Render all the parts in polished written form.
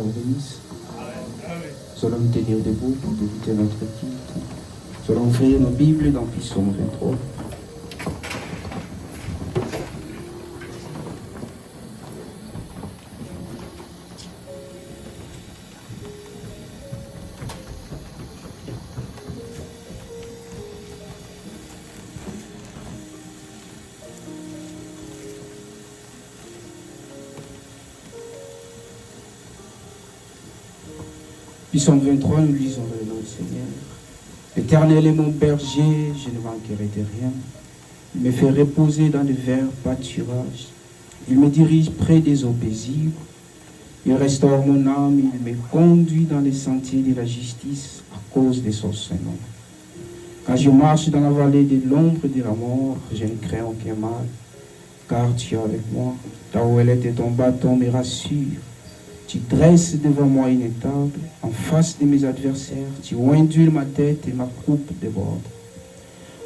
vous bénisse. Nous allons nous tenir debout pour débuter notre culte. Nous allons ouvrir nos Bibles dans Psaume 23. Psaume 23, nous lisons le nom du Seigneur. L'Éternel est mon berger, je ne manquerai de rien. Il me fait reposer dans de verts pâturages. Il me dirige près des eaux paisibles. Il restaure mon âme, il me conduit dans les sentiers de la justice à cause de son Saint-Nom. Quand je marche dans la vallée de l'ombre de la mort, je ne crains aucun mal, car tu es avec moi. Ta houlette et ton bâton me rassurent. Tu dresses devant moi une table, en face de mes adversaires. Tu induis ma tête et ma coupe déborde.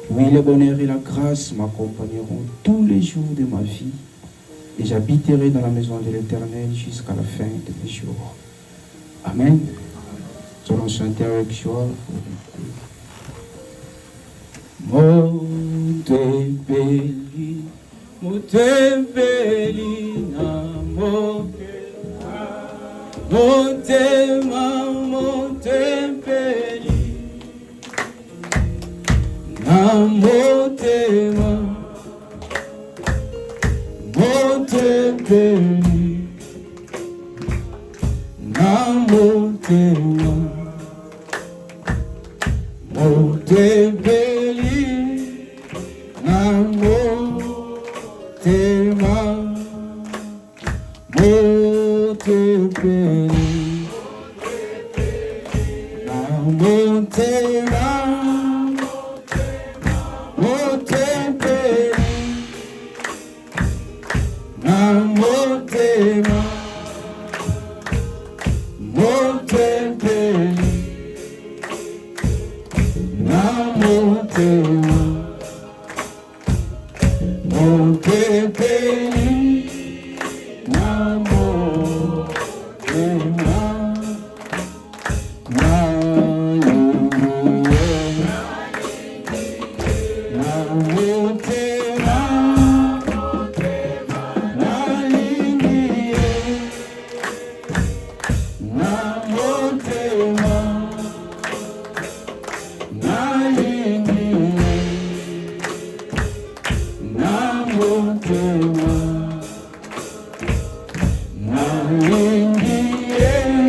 Oui, le bonheur et la grâce m'accompagneront tous les jours de ma vie, et j'habiterai dans la maison de l'Éternel jusqu'à la fin de mes jours. Amen. Nous allons chanter avec joie. Monte belli, namo. Montema, montempeli, namotema, montempeli, namotema, montempeli, namotema, montempeli. Yeah.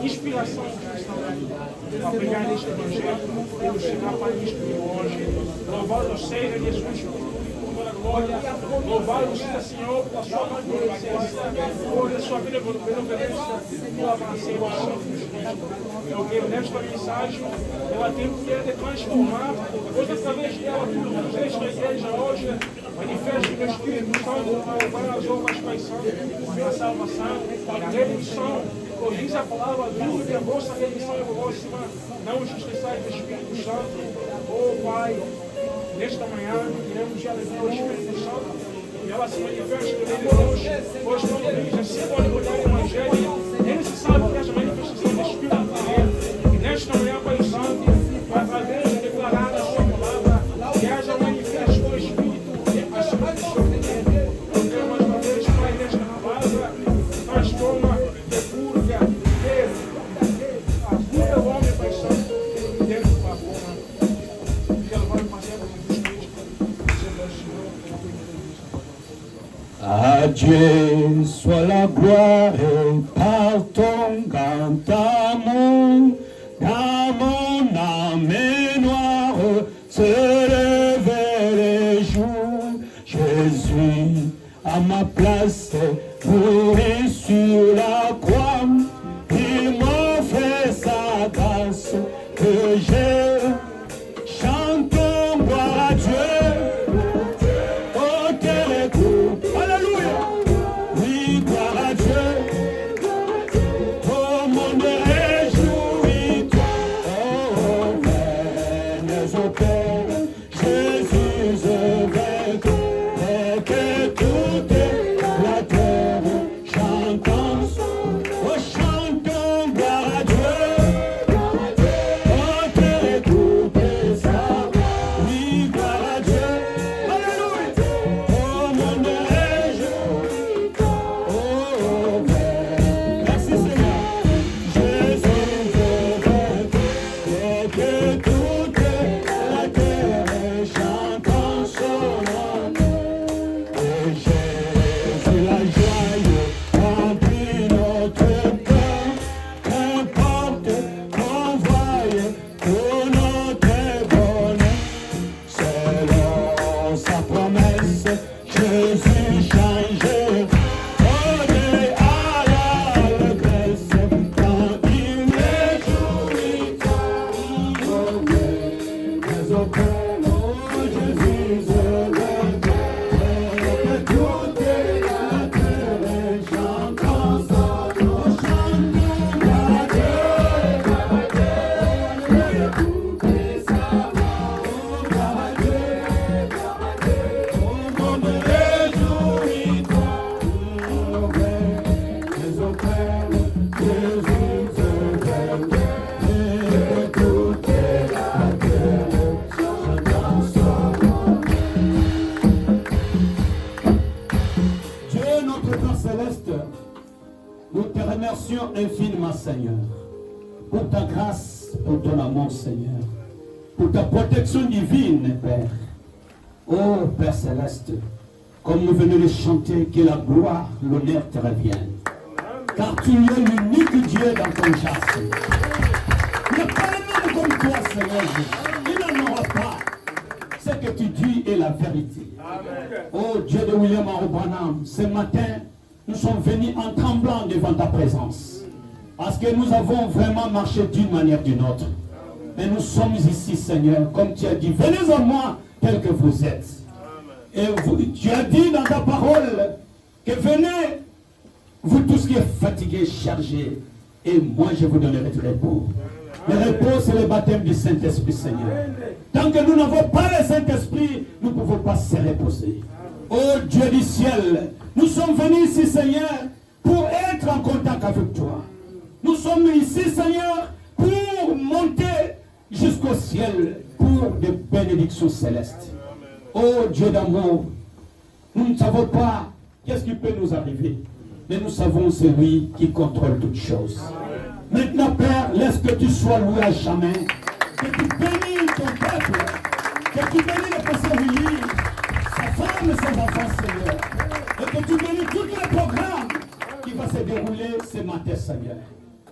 Inspiração para pregar neste evangelho, Deus chegar para isto de hoje. Louvado seja Jesus por toda a glória. Louvado seja Senhor pela sua magnificência, por a sua benevolência, pela avançada. Eu creio nesta mensagem, ela tem que transformar, hoje através dela, nesta igreja hoje, manifesta o Espírito Santo para levar as almas para a salvação, a redenção. Pois diz a palavra do que a vossa redenção é próxima, não os esqueçais do Espírito Santo. Oh Pai, nesta manhã queremos já levar o Espírito Santo e ela se manifesta no meio de Deus, pois quando diz assim, pode olhar o Evangelho, é necessário que haja manifestação do Espírito de Deus. E nesta manhã, Pai Santo, através de declarar a sua palavra, que haja manifestação do Espírito acima do Senhor de Deus. Eu quero mais uma vez, Pai, nesta palavra, transforma. À Dieu soit la gloire et par ton grand amour, dans mon âme noire se levait les jours. Jésus à ma place mourut sur la croix, il m'offrait sa grâce que j'ai chantons gloire à Dieu. Infiniment, Seigneur, pour ta grâce, pour ton amour, Seigneur, pour ta protection divine, Père. Oh, Père Céleste, comme nous venons de chanter, que la gloire, l'honneur te revienne. Car tu es l'unique Dieu dans ton chasse. Il n'y a pas de même comme toi, Seigneur. Il n'en aura pas. ce que tu dis est la vérité. Oh Dieu de William Henry Branham, ce matin, nous sommes venus en tremblant devant ta présence. Parce que nous avons vraiment marché d'une manière ou d'une autre. Mais nous sommes ici, Seigneur, comme tu as dit, venez à moi tel que vous êtes. Et tu as dit dans ta parole que venez, vous tous qui êtes fatigués, chargés, et moi je vous donnerai du repos. Le repos, c'est le baptême du Saint-Esprit, Seigneur. Tant que nous n'avons pas le Saint-Esprit, nous ne pouvons pas se reposer. Oh Dieu du ciel, nous sommes venus ici, Seigneur, pour être en contact avec toi. Nous sommes ici, Seigneur, pour monter jusqu'au ciel, pour des bénédictions célestes. Oh Dieu d'amour, nous ne savons pas qu'est-ce qui peut nous arriver, mais nous savons c'est lui qui contrôle toutes choses. Maintenant, Père, laisse que tu sois loué à jamais, que tu bénis ton peuple, que tu bénis le pasteur Willy, sa femme et ses enfants, Seigneur, et que tu bénis tout le programme qui va se dérouler ce matin, Seigneur.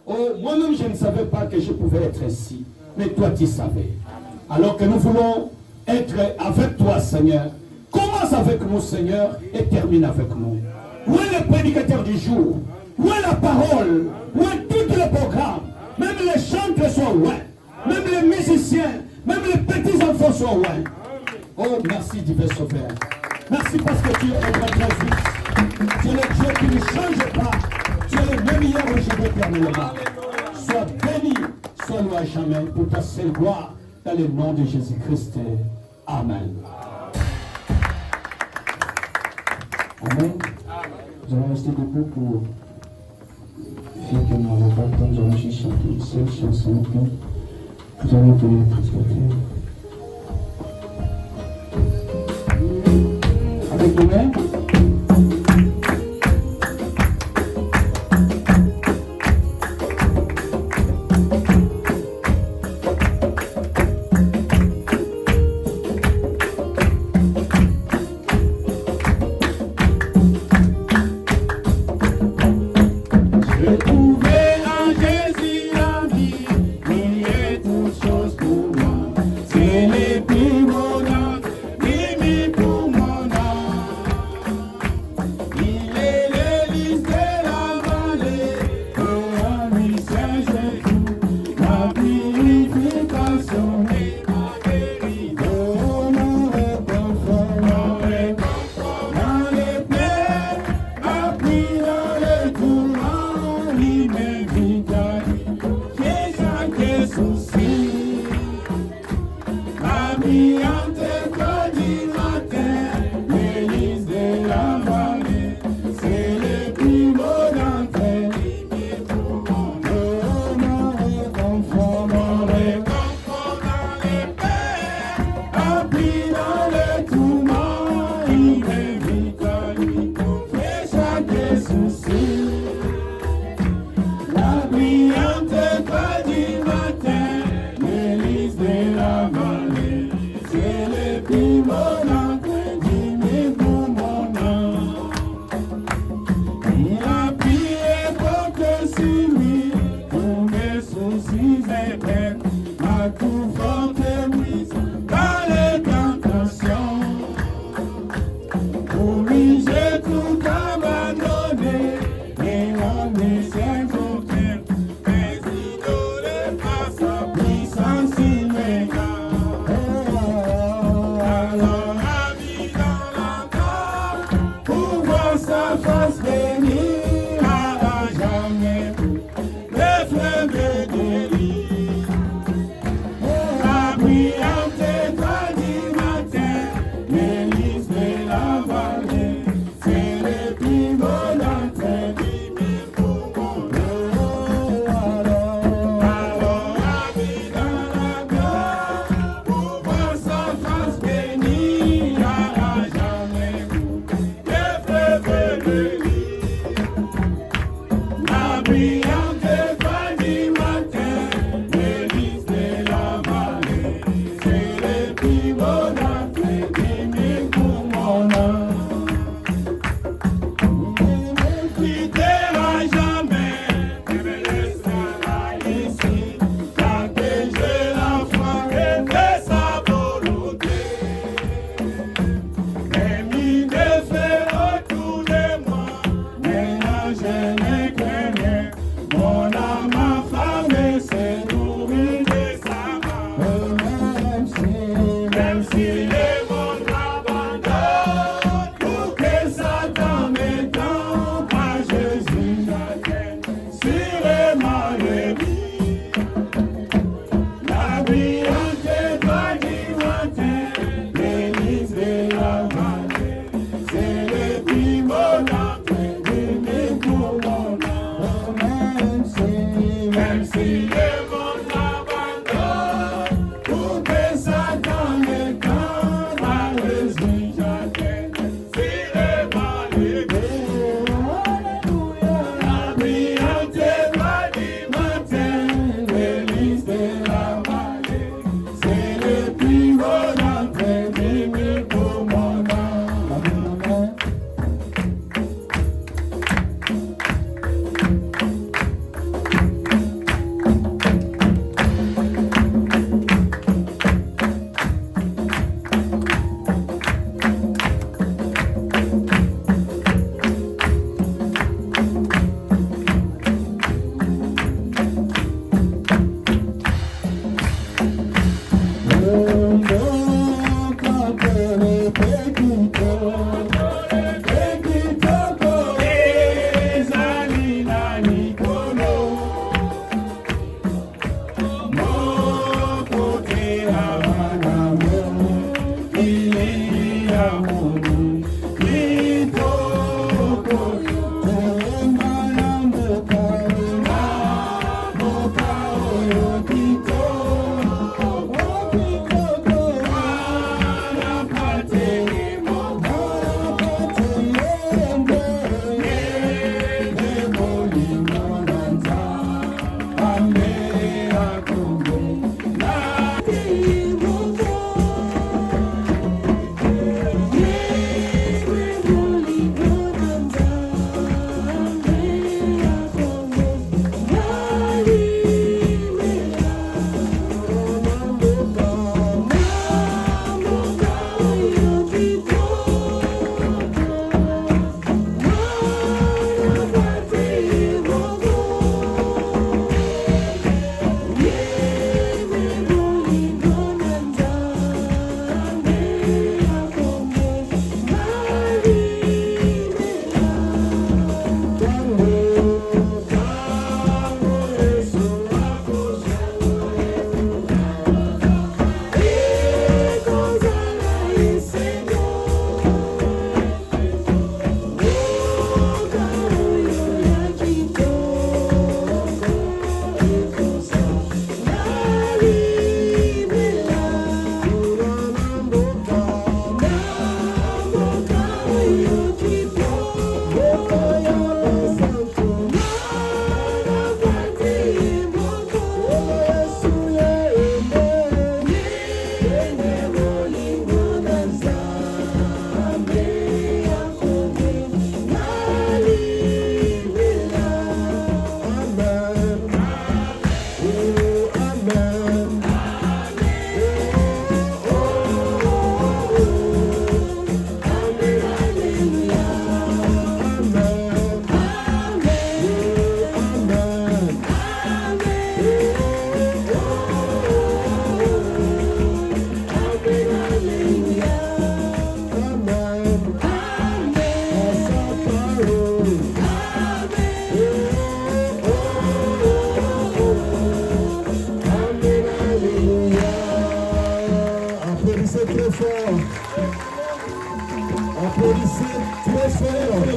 Oh, moi-même, je ne savais pas que je pouvais être ici, mais toi, tu savais. Alors que nous voulons être avec toi, Seigneur. Commence avec nous, Seigneur, et termine avec nous. Où est le prédicateur du jour? Où est la parole? Où est tout le programme? Même les chanteurs sont loin. Même les musiciens, même les petits enfants sont loin. Oh, merci, divin Sauveur. Merci parce que tu es un grand Dieu. Tu es le Dieu qui ne change pas. Tu es le même hier, aujourd'hui, éternellement. Sois béni, sois loué à jamais pour ta seule gloire dans le nom de Jésus-Christ. Amen. Amen. Nous allons rester debout pour faire que nous n'avons pas le temps. Nous allons juste chanter une seule chanson. Nous allons donner le prédicateur. Avec les mains.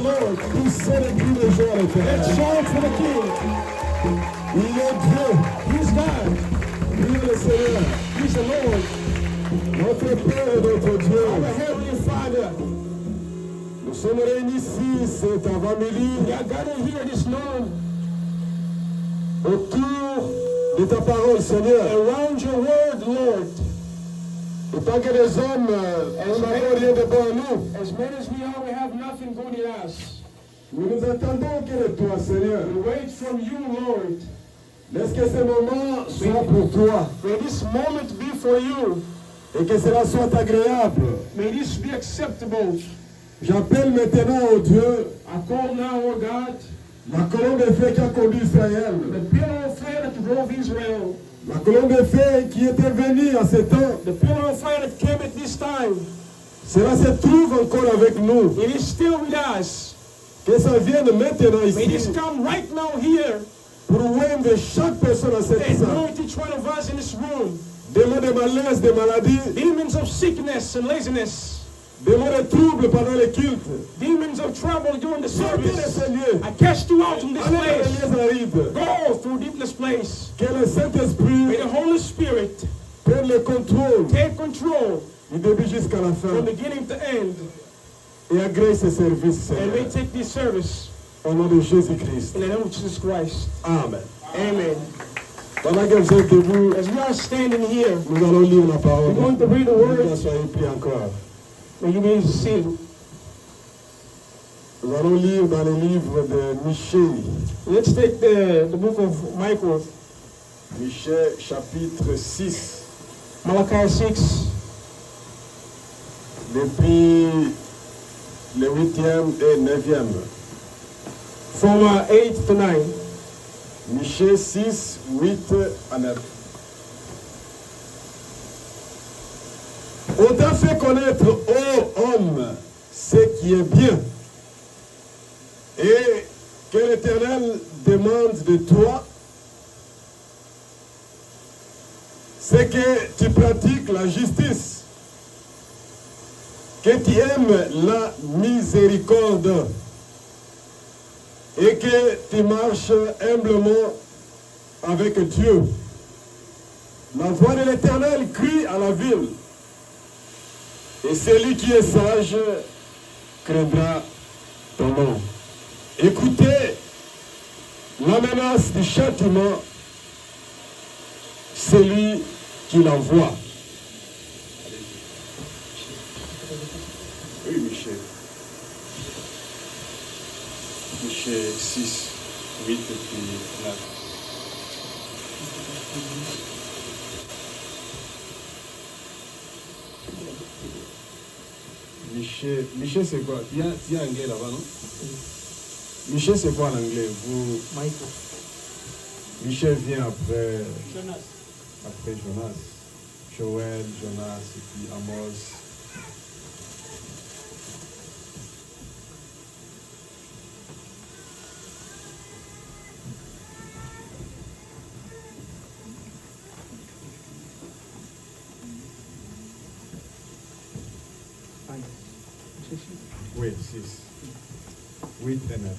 the Lord. Poussez les cris de joie à l'Éternel. Let's shout for the King. Il est Dieu. He's God. Vive le Seigneur. He's the Lord. Notre Père et notre Dieu. Our Heavenly Father. Nous sommes réunis ici, cet avant-midi, We are gathered here this morning autour de ta parole, Seigneur. around your word, Lord. Autant que les hommes n'avons rien de bon en nous, As many as we are, we have nothing good in us. nous nous attendons que de toi, Seigneur. We wait from you, Lord. Laisse que ces moments soient pour toi May this moment be for you. et que cela soit agréable. May this be acceptable. J'appelle maintenant au Dieu I call now, O God, la colonne de feu qui a conduit Israël. the pillar of fire that drove Israel, La colonne de feu qui était venue à ce temps. the pillar of fire that came at this time. Cela se trouve encore avec nous. It is still with us. Que ça vienne maintenant May this ici come right now here pour oindre chaque personne à cette and salle. anoint each one of us in this room. Des maux de malaise, des maladies, Demons of sickness and laziness, des maux de troubles pendant les cultes. demons of trouble during the Sortez de service. ces lieux. I cast you out from this Allez dans les place. lieux arides. Go through this place. Que le May Saint-Esprit the Holy Spirit prenne le contrôle take control du début jusqu'à la from fin beginning to end et agrée ce service, and may Seigneur. take this service Au nom de Jésus-Christ. in the name of Jesus Christ. Amen. Amen. Pendant que vous êtes debout, As we are standing here, nous allons lire la parole. we're going to read the Que word. soyez pris encore. May you be seated. Nous allons lire dans le livre de Michée. Let's take the book of Michael, Michée chapitre 6. Malachi 6, Depuis le 8e et 9e. from 8 to 9. Michée 6, 8 à 9. On t'a fait connaître, ô homme, ce qui est bien. Et que l'Éternel demande de toi, c'est que tu pratiques la justice, que tu aimes la miséricorde et que tu marches humblement avec Dieu. La voix de l'Éternel crie à la ville, et celui qui est sage craindra ton nom. Écoutez la menace du châtiment, celui qui l'envoie. Oui, Michel. Michel 6, 8 et puis 9. Michel c'est quoi? Il y a anglais là-bas, non? Michel c'est quoi l'anglais? Michael. Michel vient après Jonas. Jonas. Joël, Jonas et puis Amos. Oui, 6. 8 et 9.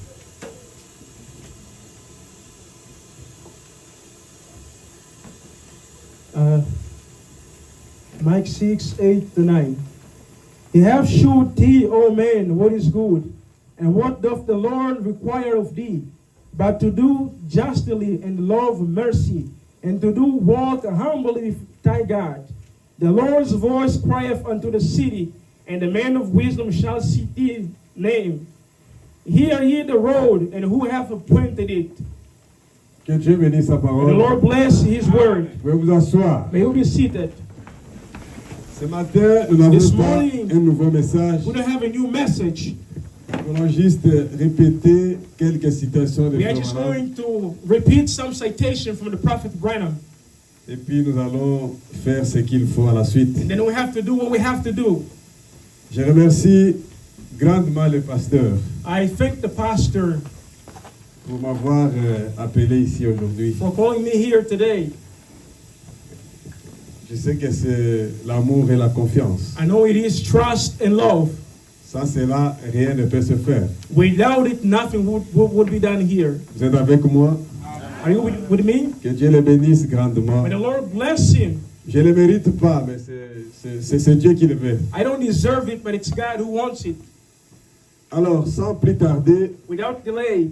Mike 6, 8 to 9. He hath shewed thee, O man, what is good, and what doth the Lord require of thee, but to do justly and love mercy, and to do walk humbly with thy God. The Lord's voice crieth unto the city, and the man of wisdom shall see his name. Hear ye the road, and who hath appointed it? Que Dieu bénisse sa The parole. Lord bless his word. Vous pouvez vous asseoir. May you be seated. Ce matin, nous n'avons This pas morning, un nouveau message. We don't have a new message. Nous allons juste répéter quelques citations de We are Frère just Branham. going to repeat some citation from the Prophet Branham. Et puis nous allons faire ce qu'il faut à la suite. And then we have to do what we have to do. Je remercie grandement le pasteur I thank the pastor pour m'avoir appelé ici aujourd'hui. for calling me here today. Je sais que c'est l'amour et la confiance. I know it is trust and love. Sans cela, rien ne peut se faire. Without it, nothing would be done here. Vous êtes avec moi? Are you with me? Que Dieu le bénisse grandement. May the Lord bless him. Je ne le mérite pas, mais c'est Dieu qui le veut. I don't deserve it, but it's God who wants it. Alors, sans plus tarder, Without delay,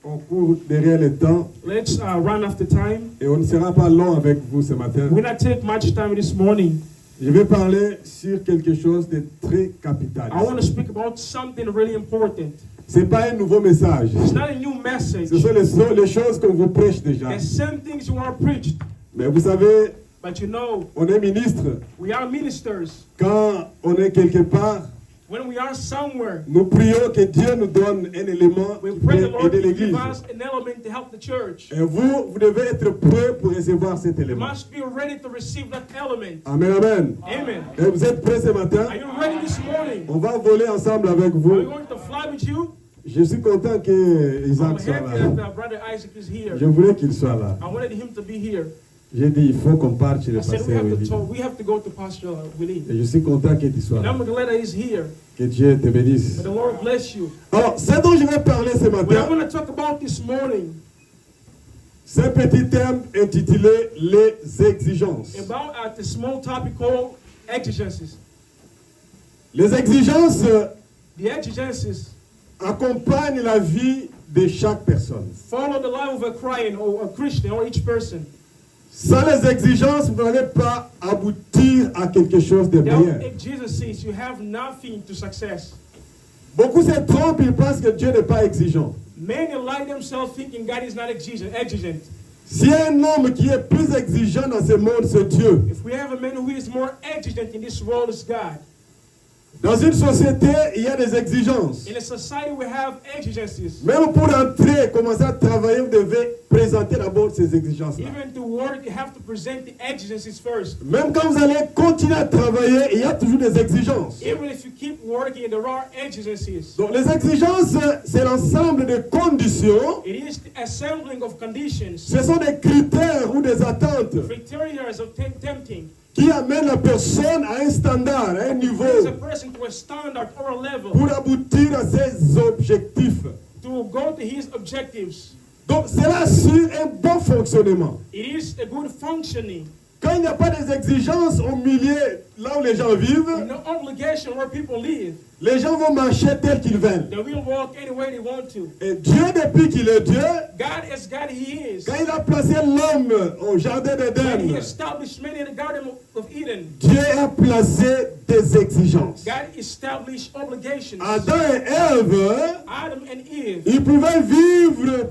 on court derrière le temps let's run after time. et on ne sera pas long avec vous ce matin. We're not take much time this morning. Je vais parler sur quelque chose de très capital. I want to speak about something really important. Ce n'est pas un nouveau message. It's not a new message. Ce sont les choses qu'on vous prêche déjà. The same things you are preached. Mais vous savez, But you know, on est ministre. we are ministers. Quand on est quelque part, When we are somewhere, nous prions que Dieu nous donne un élément we qui pray the peut Lord aider to l'Église. give us an element to help the church. Et vous devez être prêts pour recevoir cet You élément. must be ready to receive that element. Amen, amen. Amen. Et vous êtes prêts ce matin? Are you ready this morning? On va voler ensemble avec Are we vous. going to fly with you? Je suis content que I'm Isaac soit happy là. that brother Isaac is here. Je voulais qu'il soit là. I wanted him to be here. J'ai dit, il faut qu'on parte chez le I said pasteur Willy. we have to go to Pastor Willie. Et je suis content que tu sois And là. I'm glad that he's here. Que Dieu te bénisse. May the Lord bless you. Alors, ce dont je vais parler ce What I'm matin, going to talk about this morning c'est un petit thème intitulé Les exigences. about the small topic called exigencies. Les exigences The exigencies accompagnent la vie de chaque personne. follow the life of a Christian or a Christian or each person. Sans les exigences, vous n'allez pas aboutir à quelque chose de Without meilleur. exigencies, you have nothing to success. Beaucoup se trompent, ils pensent que Dieu n'est pas exigeant. Many lie themselves thinking God is not exigent. S'il y a un homme qui est plus exigeant dans ce monde, c'est Dieu. If we have a man who is more exigent in this world, it's God. Dans une société, il y a des exigences. In a society, we have exigencies. Même pour entrer, commencer à travailler, vous devez présenter d'abord ces exigences-là. Even to work, you have to present the exigencies first. Même quand vous allez continuer à travailler, il y a toujours des exigences. Even if you keep working, there are exigencies. Donc les exigences, c'est l'ensemble de conditions. It is the assembling of conditions, Ce sont des critères ou des attentes criteria of tempting. qui amènent la personne à un standard, à un niveau, Brings a person to a standard or a level pour aboutir à ses objectifs. to go to his objectives. Donc cela assure un bon fonctionnement. It is a good functioning. Quand il n'y a pas des exigences au milieu, là où les gens vivent, No obligation where people live. les gens vont marcher tel qu'ils veulent. They will walk any way they want to. Et Dieu, depuis qu'il est Dieu, God as God He is. quand il a placé l'homme au jardin When He d'Éden, established man in the Garden of Eden, Dieu a placé des exigences. God established obligations. Adam et Ève, Adam and Eve ils pouvaient vivre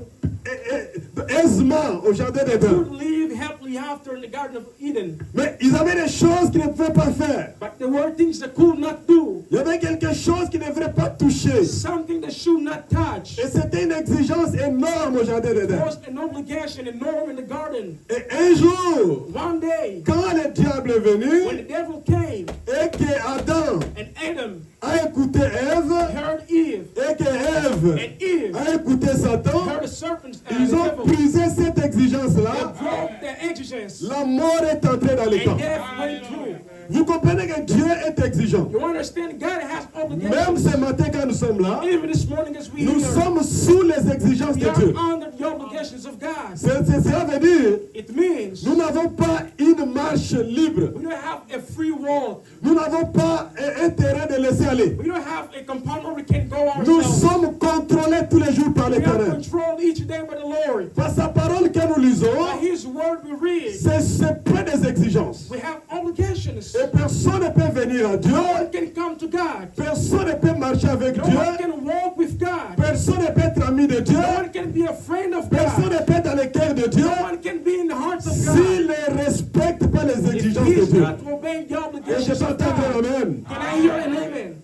aisément au jardin d'Éden. could live happily after in the Garden of Eden. Mais ils avaient des choses qu'ils ne pouvaient pas faire. But there were things they could not do. Il y avait quelque chose qu'ils ne devraient pas toucher. Something they should not touch. Et c'était une exigence énorme au jardin There d'Éden. was an obligation, a norm in the garden. Et un jour, One day, quand le diable est when venu the devil came et que Adam and Adam a écouté Ève heard Eve, et que Ève and Eve a écouté Satan, heard the serpent, ils the ont devil, brisé cette they exigence-là. broke their exigence, La mort est entrée dans les and camps. death went through. Vous comprenez que Dieu est exigeant. You understand? God has Même obligations. ce matin quand nous sommes là, Even this morning as we nous here, sommes sous les exigences we de are Dieu. under the obligations of God. Cela veut dire, It means nous n'avons pas une marche libre. we don't have a free walk. Nous n'avons pas un terrain de laisser aller. We don't have a compound where we can go Nous ourselves. sommes contrôlés tous les jours par We are l'Éternel. controlled each day by the Lord. Par sa parole que nous lisons, By His word we read. c'est plein des exigences. We have obligations. Et personne ne peut venir à Dieu. No one can come to God. Personne ne peut marcher avec No Dieu. one can walk with God. Personne ne peut être ami de Dieu. No one can be a friend of Personne God. ne peut être dans le cœur de Dieu No one can be in the hearts of s'il God. ne respecte pas les If exigences he de is Dieu. not obeying the Et je obligations peux of entendre God. Amen. Can I hear an amen?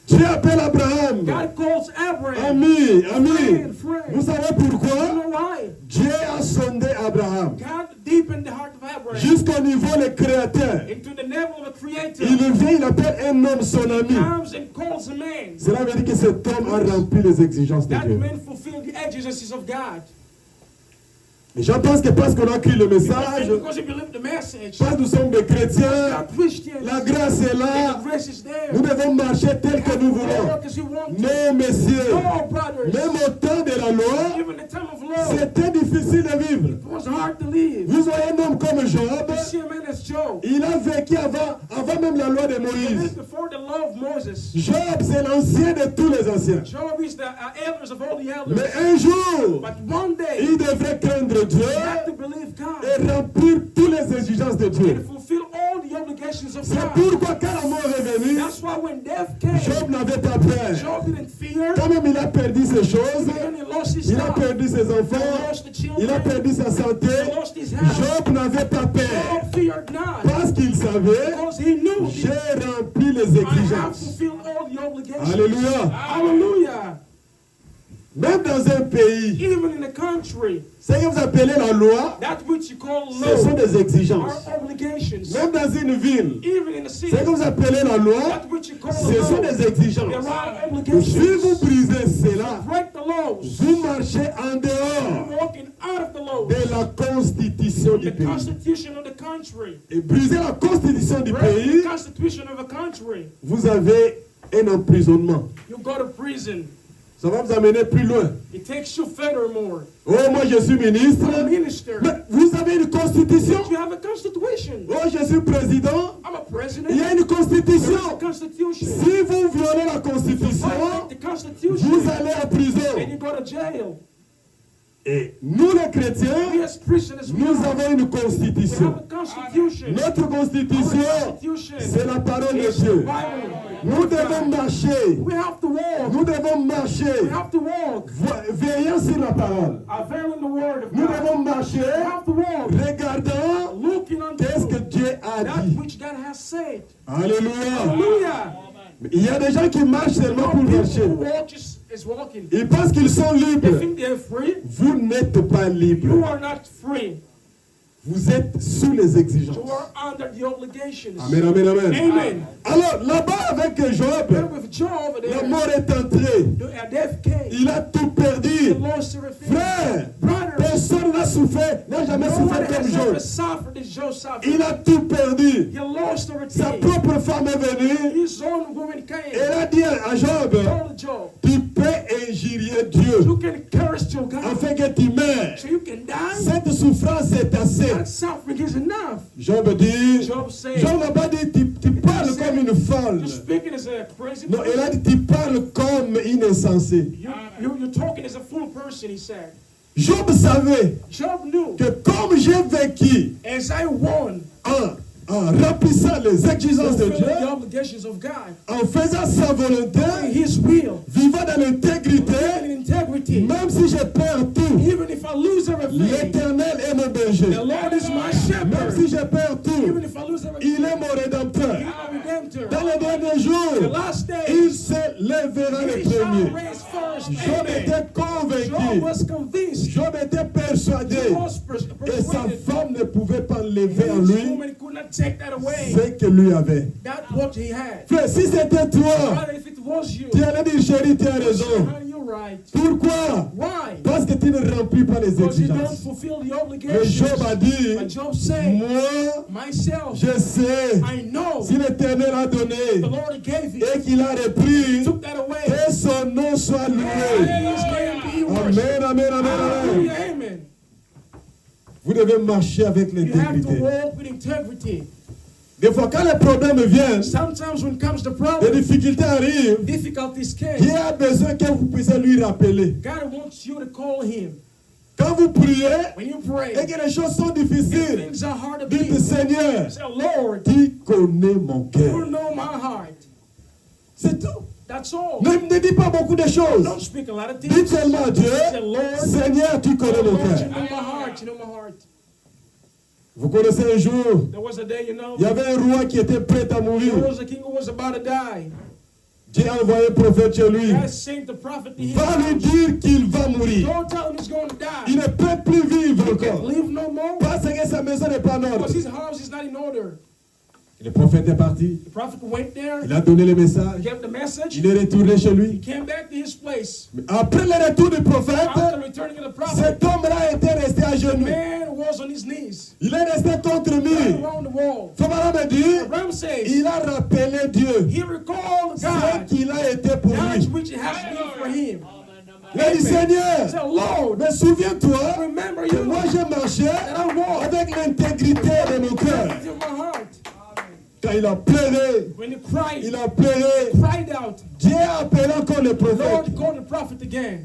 Dieu appelle Abraham. God calls Abraham. Ami, ami. Friend. Vous savez You pourquoi? know why? Dieu a sondé Abraham. God deepened the heart of Abraham Jusqu'au niveau le créateur. into the level of a creator. Il vient, il appelle un homme son ami. Comes and calls a man. Cela veut dire que cet homme a rempli les exigences de That Dieu. man fulfilled the exigencies of God. Les gens pensent que parce qu'on a écrit le People message, think because if you live the message, parce que nous sommes des chrétiens, God Christians, la grâce est and là, the grace is there. nous devons marcher tel que nous voulons. Walk as you want to. Non, messieurs, No, brothers. même au temps de la loi, Even the time of love, c'était difficile de vivre. it was hard to live. Vous voyez un homme comme Job, You see a man as Job. il a vécu avant même la loi de He Moïse. lived before the law of Moses. Job, c'est l'ancien de tous les anciens. Job is the elders of all the elders. Mais un jour, But one day, il devrait craindre Dieu you have to believe God et remplir toutes les exigences de and Dieu. fulfill all the obligations of C'est God. pourquoi quand la mort est venue, That's why when death came, Job n'avait pas peur. Job didn't fear. Quand même il a perdu ses choses, Even he lost his il a stuff. perdu ses He enfants, lost the children. il a perdu sa santé. He lost his house. Job n'avait pas peur Job feared not parce qu'il savait, because he knew j'ai rempli les I have exigences. fulfilled all the obligations. Alléluia. Hallelujah. Même dans un pays, Even in the country, ce que vous appelez la loi, that which you call ce sont law des exigences. are obligations. Même dans une ville, Even in the city, ce que vous appelez la loi, that which you call ce sont law, des exigences. there are Si vous obligations. brisez cela, Break the laws. vous marchez en dehors You're walking out of the laws. de la constitution du The pays. constitution of the country. Et briser la constitution du Break pays, the constitution of a country. vous avez un emprisonnement. You go to prison. Ça va vous amener plus loin. It takes you furthermore. Oh, moi je suis ministre. I'm a minister. Mais vous avez une constitution. You have a constitution. Oh, je suis président. I'm a Il y president. a une There is a constitution. constitution. Si vous violez la Violate constitution, the constitution. vous allez en And prison. you go to jail. Et nous les We chrétiens, as Christians, we nous have avons une a constitution. constitution. Notre Our constitution, constitution c'est la parole de is the Dieu. Bible. Nous devons marcher. We have to walk. Nous devons We marcher. have to walk. Veillant sur la parole. Availing the word of Nous God. devons We marcher. have to walk. Regardant Looking unto qu'est-ce que Dieu a that dit. which God has said. Alléluia. Hallelujah. Il y a des gens qui marchent seulement pour People marcher. who walk is walking. Ils pensent qu'ils sont They libres. think they're free. Vous n'êtes pas You libre. are not free. Vous êtes sous les exigences. You are under the obligations. Amen, amen, amen. Amen. Alors là-bas avec Then Job, with Job over la there, mort est entrée. the death came. Il a tout perdu. He lost everything. Frère, Brothers, personne n'a souffert, n'a jamais no one souffert comme has Job. ever suffered as Job suffered. Il a tout perdu. He lost Sa everything. propre femme est venue. His own woman came. Elle a dit à Job, Told Job, tu peux injurier Dieu you can curse your God afin que tu meurs. so you can die. Cette souffrance est assez. That suffering is enough. Job dit, Job said, Job n'a pas dit, tu parles comme une folle. you're speaking as a crazy Non, elle a person. dit, tu parles comme une insensée. You're talking as a fool person, he said. Job savait Job knew, que comme j'ai vécu as I won, en remplissant les exigences de fulfilling Dieu, the obligations of God, en faisant sa volonté, His will, vivant dans in l'intégrité, integrity, même si je perds tout, even if I lose everything, l'Éternel est mon berger. the Lord is my Même shepherd. si je perds Even tout, if I lose everything, il est mon rédempteur. He's my redemptor. Dans les derniers The jours, last il days, se lèvera le He shall premier. raise first. Job Amen. était Job convaincu, was convinced. Job était persuadé, He was et sa persuaded. femme ne pouvait pas enlever en His lui woman could not take that away. ce que lui avait. That's what he had. Frère, si c'était toi, Brother, if it was you, tu allais dire, chérie, tu as raison. honey, you're right. Pourquoi? Why? Parce que tu ne remplis pas les Because you don't exigences. fulfill the Mais Job obligations. a dit, But Job said, moi, myself, je sais, I know si l'Éternel a donné the Lord gave it, et qu'il a repris, took that away. que son nom soit His loué. name be worshipped. Amen, amen, amen, amen. Hallelujah, amen. Vous devez marcher avec You have to l'intégrité. walk with integrity. Des fois, quand les problèmes viennent, Sometimes when comes the les problem, difficultés arrivent, difficulties il came. a besoin que vous puissiez lui rappeler. God wants you to call Him. Quand vous priez When you pray, et que les choses sont difficiles, things are hard to dites be. Seigneur, Say, Lord, tu connais mon you cœur. know my heart. C'est tout. That's all. Ne dis pas beaucoup de choses. Don't speak a lot of Dites things. seulement à Dieu, Say, Lord, Seigneur, tu connais mon Lord, you cœur. know my heart. You know my heart. Vous connaissez un jour, There was a day, you know, il y avait un roi qui était prêt à mourir. there was a king who was about to die. Dieu a envoyé un prophète chez lui. God sent the prophet to his Va lui house. dire qu'il va mourir. Don't tell him he's going to Il die. ne peut plus vivre He can't encore. live no more Parce que sa maison n'est pas en ordre. because his house is not in order. Le prophète est parti. The prophet went there, Il a donné le he message. gave the message, Il est retourné chez he lui. came back to his place. Mais après le retour du After prophète, returning to the prophet, cet homme-là était resté à The genoux. man was on his knees, Il est resté contre right mur. around the wall. Fabara me dit, Abraham says, il a rappelé Dieu. he recalled Ce God, qu'il a été pour that lui. which has been for him. Il a dit, He Seigneur, said, Lord, mais souviens-toi remember que you moi j'ai marché that I walked avec l'intégrité de mon cœur. into my heart. Quand il a pleuré, When he cried, il a pleuré. cried out, Dieu a appelé encore le prophète. Lord, call the prophet again.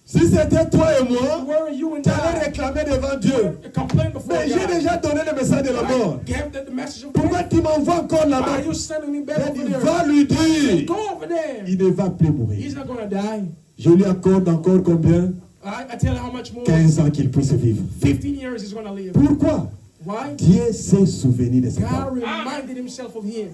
Si c'était toi et moi, Where are you and tu allais I? réclamer devant Dieu. Complain before Mais j'ai God. déjà donné le message de la mort. I gave that the message of Pourquoi death. tu m'envoies encore Why là-bas? are you sending me back Il over dit, there? va lui dire, Go over there. il ne va plus mourir. He's not going to die. Je lui accorde encore combien? I tell you how much more. 15 ans qu'il puisse vivre. 15 years he's going to live. Pourquoi? Why? Dieu s'est souvenu de ses God paroles. reminded himself of him.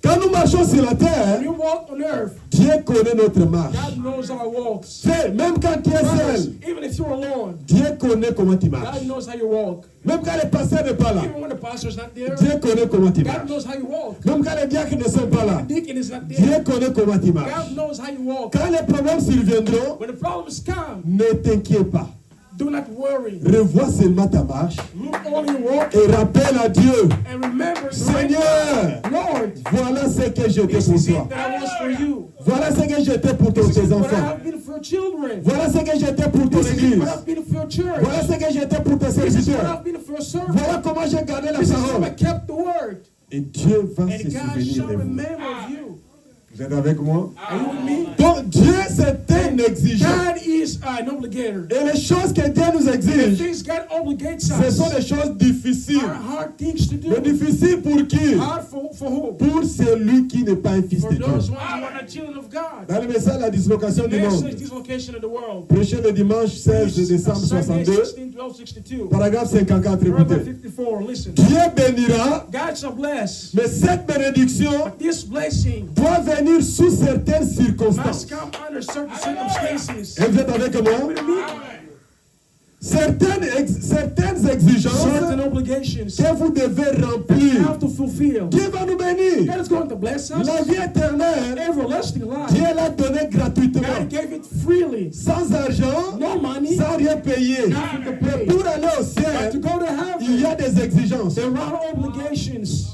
Quand nous marchons sur la terre, When you walk on earth, Dieu connaît notre marche. God knows our walks. C'est même quand tu es Brothers, seul, even if you're alone, Dieu connaît comment tu marches. God knows how you walk. Même quand le pasteur n'est pas là, Even when the pastor's not there, Dieu connaît comment tu God marches. knows how you walk. Même quand les diacres ne sont pas là, The deacon is not Dieu there. connaît comment tu marches. God knows how you walk. Quand les problèmes surviendront, When the problems come, ne t'inquiète pas. do not worry. Revois seulement ta marche Look on your walk et rappelle à Dieu, and remember, Seigneur, Lord, voilà ce que j'étais this pour is toi. it that I was for you. Voilà ce que j'étais pour This is tes what I enfants. have been for children. Voilà ce que j'étais pour ton This is église. what I've been for church. Voilà ce que j'étais pour tes This is what serviteurs. I've been for servants. Voilà comment j'ai gardé la This is how I parole. kept the word. Et Dieu va And se God souvenir shall de vous. remember of you. Vous êtes avec moi? Are you with me? Donc Dieu, c'est un exigeant. God is an obligator. Et les choses que Dieu nous The exige, things God obligates ce sont us des choses difficiles. are hard things to Mais do. difficiles pour qui? Hard for who? Pour celui qui n'est pas un fils For de Dieu. those ones who are not children of God. Dans le message, la dislocation The du message monde, dislocation of the world. prêché le dimanche 16 décembre Sunday 62, 16/12/62. paragraphe 54, Paragraph écoutez. 54. Listen. Dieu bénira, God shall bless. mais cette bénédiction But this blessing doit venir sous certaines must circonstances. come under certain circumstances. Et vous êtes avec moi? With me, Certaines exigences certain obligations que vous devez you remplir. have to fulfill. Dieu va nous bénir. God is going to bless us. La vie éternelle, Everlasting life. Dieu l'a donnée gratuitement. God gave it freely. Sans argent, No money. sans rien payer. Nothing to pay. Pour aller au But to ciel, go to il y heaven, a des exigences. there are obligations.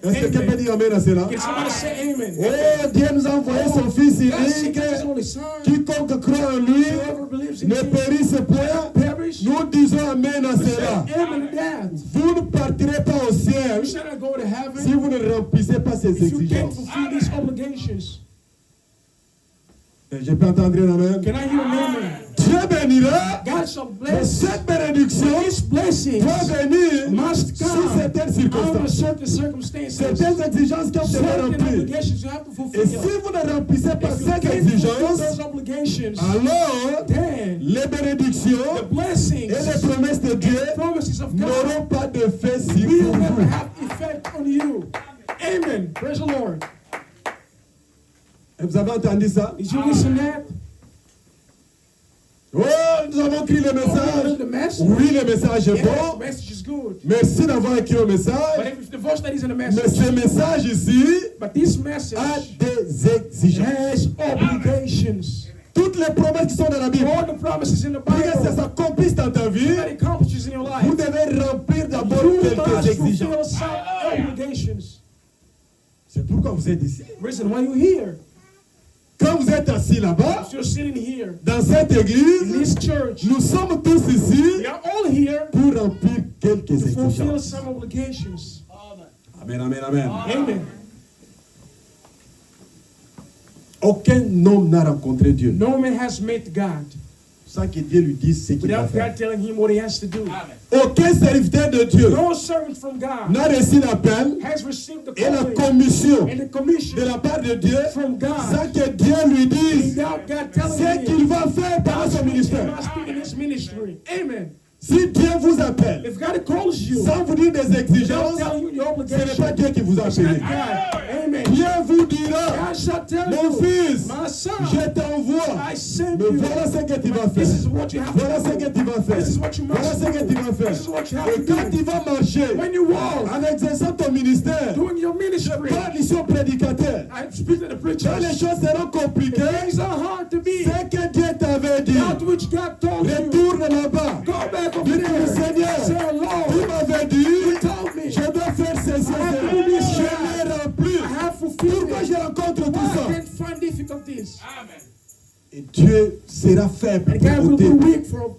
Est-ce que quelqu'un peut dire amen à cela? Can somebody say amen? Oh, Dieu nous a envoyé son Fils God sent unique. His only Son. Quiconque croit en lui Whoever believes in ne Him périsse point. perish. Nous disons amen à cela. Amen to that. Vous ne partirez pas au ciel You shall not go to si heaven vous ne remplissez pas ces if you can't exigences. fulfill these obligations. Je peux entendre un amen. Can I hear an amen? Dieu bénira, God shall mais bless. cette bénédiction This blessing doit venir must sous come certaines under circonstances. certain circumstances. Certaines exigences qu'on devrait Certain remplir. obligations you have to Et si fulfill. vous ne remplissez pas If you ces can't fulfill exigences, those obligations, alors then les bénédictions the blessings, et les promesses de Dieu the promises of God n'auront pas d'effet sur will never vous. have effect on you. Amen. Praise the Lord. Et vous avez entendu ça? Did you listen to that? Oh, nous avons écrit le Oh, message. the message? Oui, le message est Yes, the bon. message is good. Merci d'avoir écrit le But message. if the voice that is in the Mais message, ce message ici but this message a des exigences. has obligations. Toutes les promesses qui sont dans la Bible, All the promises in the pour que ça Bible s'accomplisse dans ta vie, that accomplishes in your life, vous devez remplir d'abord you quelques must exigences. fulfill some obligations. C'est pourquoi vous êtes ici. Reason why you're here. Quand vous êtes assis là-bas, If you're sitting here dans cette in église, this church, nous sommes tous ici we are all here pour remplir quelques to fulfill exigences. some obligations. Amen, amen, amen. Amen. Aucun homme n'a rencontré Dieu. No man has met God Sans que Dieu lui dise ce qu'il va without faire. God telling him what he has to do. Aucun serviteur de Dieu No servant from God n'a reçu l'appel has received the et la calling commission and the commission de la part de Dieu from God sans que Dieu lui dise without God telling ce qu'il him va faire pendant son he ministère. must do in his ministry. Amen. Si Dieu vous appelle If God calls you sans vous dire des without exigences, telling you your ce n'est obligation, pas Dieu qui vous a it's not appelé. God. Amen. Dieu vous dira, God shall tell mon you, fils, my son, je t'envoie. I send Mais you. voilà ce que tu vas faire. This is what you have Voilà to ce do. que tu vas faire. This is what you must Voilà ce que tu vas faire. This is what you have Et to quand do. tu vas marcher When you walk, en exerçant ton ministère, doing your ministry, pas mission prédicateur, I speak to the quand les preachers. choses seront compliquées, Things are hard to be. c'est que Dieu t'avait dit. That which God told you, Retourne là-bas. go back over Dis there. Et Dieu sera faible And God pour will ôter, be weak for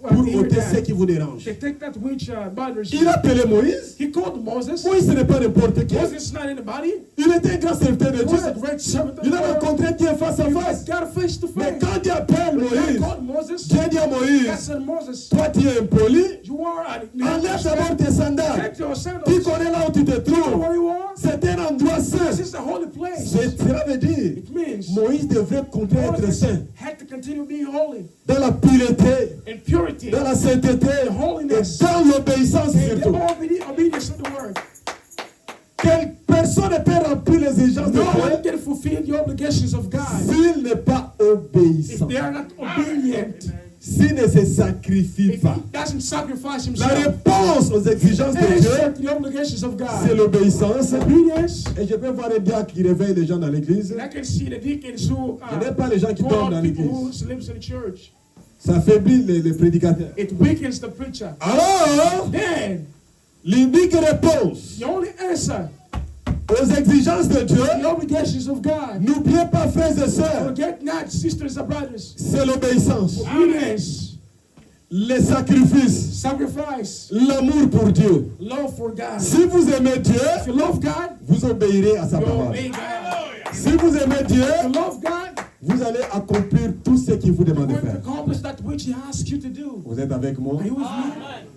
ce qui vous dérange. to take that which bothers Il you. a appelé Moïse. He called Moses. Moïse, ce n'est pas n'importe qui. Moses is not anybody. Il était un grand serviteur de He Dieu. was a great servant of Il a God. rencontré Dieu face à He face. got face to Mais face. quand Dieu appelle When God Moïse, called Moses, Dieu dit à God Moïse, said, Moses, toi tu es impoli, you are enlève d'abord tes sandales. take your sandals. Tu connais là où tu te You know trouves. where you are? C'est un endroit saint. This is the holy place. Cela veut dire, It means Moïse devrait continuer à être Moses saint. had to continue being holy Dans la pureté, in purity, dans la sainteté, et dans l'obéissance in the surtout. obedience of the word. Quelle personne ne peut remplir les exigences de No one Dieu can fulfill the obligations of God s'il n'est pas if obéissant, they are not obedient. s'il ne se sacrifie If pas. he doesn't sacrifice La himself, réponse aux exigences de Dieu, answer to the obligations of c'est God. l'obéissance. Obedience. Et je peux voir les diacres qui réveillent les gens dans l'église. And I can see the deacons who Ce n'est pas les gens qui call dorment dans out people who l'église. live in the church. Ça affaiblit les prédicateurs. It weakens the preacher. Alors, Then l'unique réponse the only answer, aux exigences de Dieu, the obligations of God. n'oubliez pas, frères et sœurs, Forget not, sisters and brothers. c'est l'obéissance, Obedience, les sacrifices, sacrifice, l'amour pour Dieu. love for God. Si vous aimez Dieu, If you love God, vous obéirez à sa you parole. obey God. Si vous aimez Dieu, If you love God, vous allez accomplir tout ce qu'il vous demande de you're going faire. to accomplish that which He asks you to do. Vous êtes avec moi? Are you with me?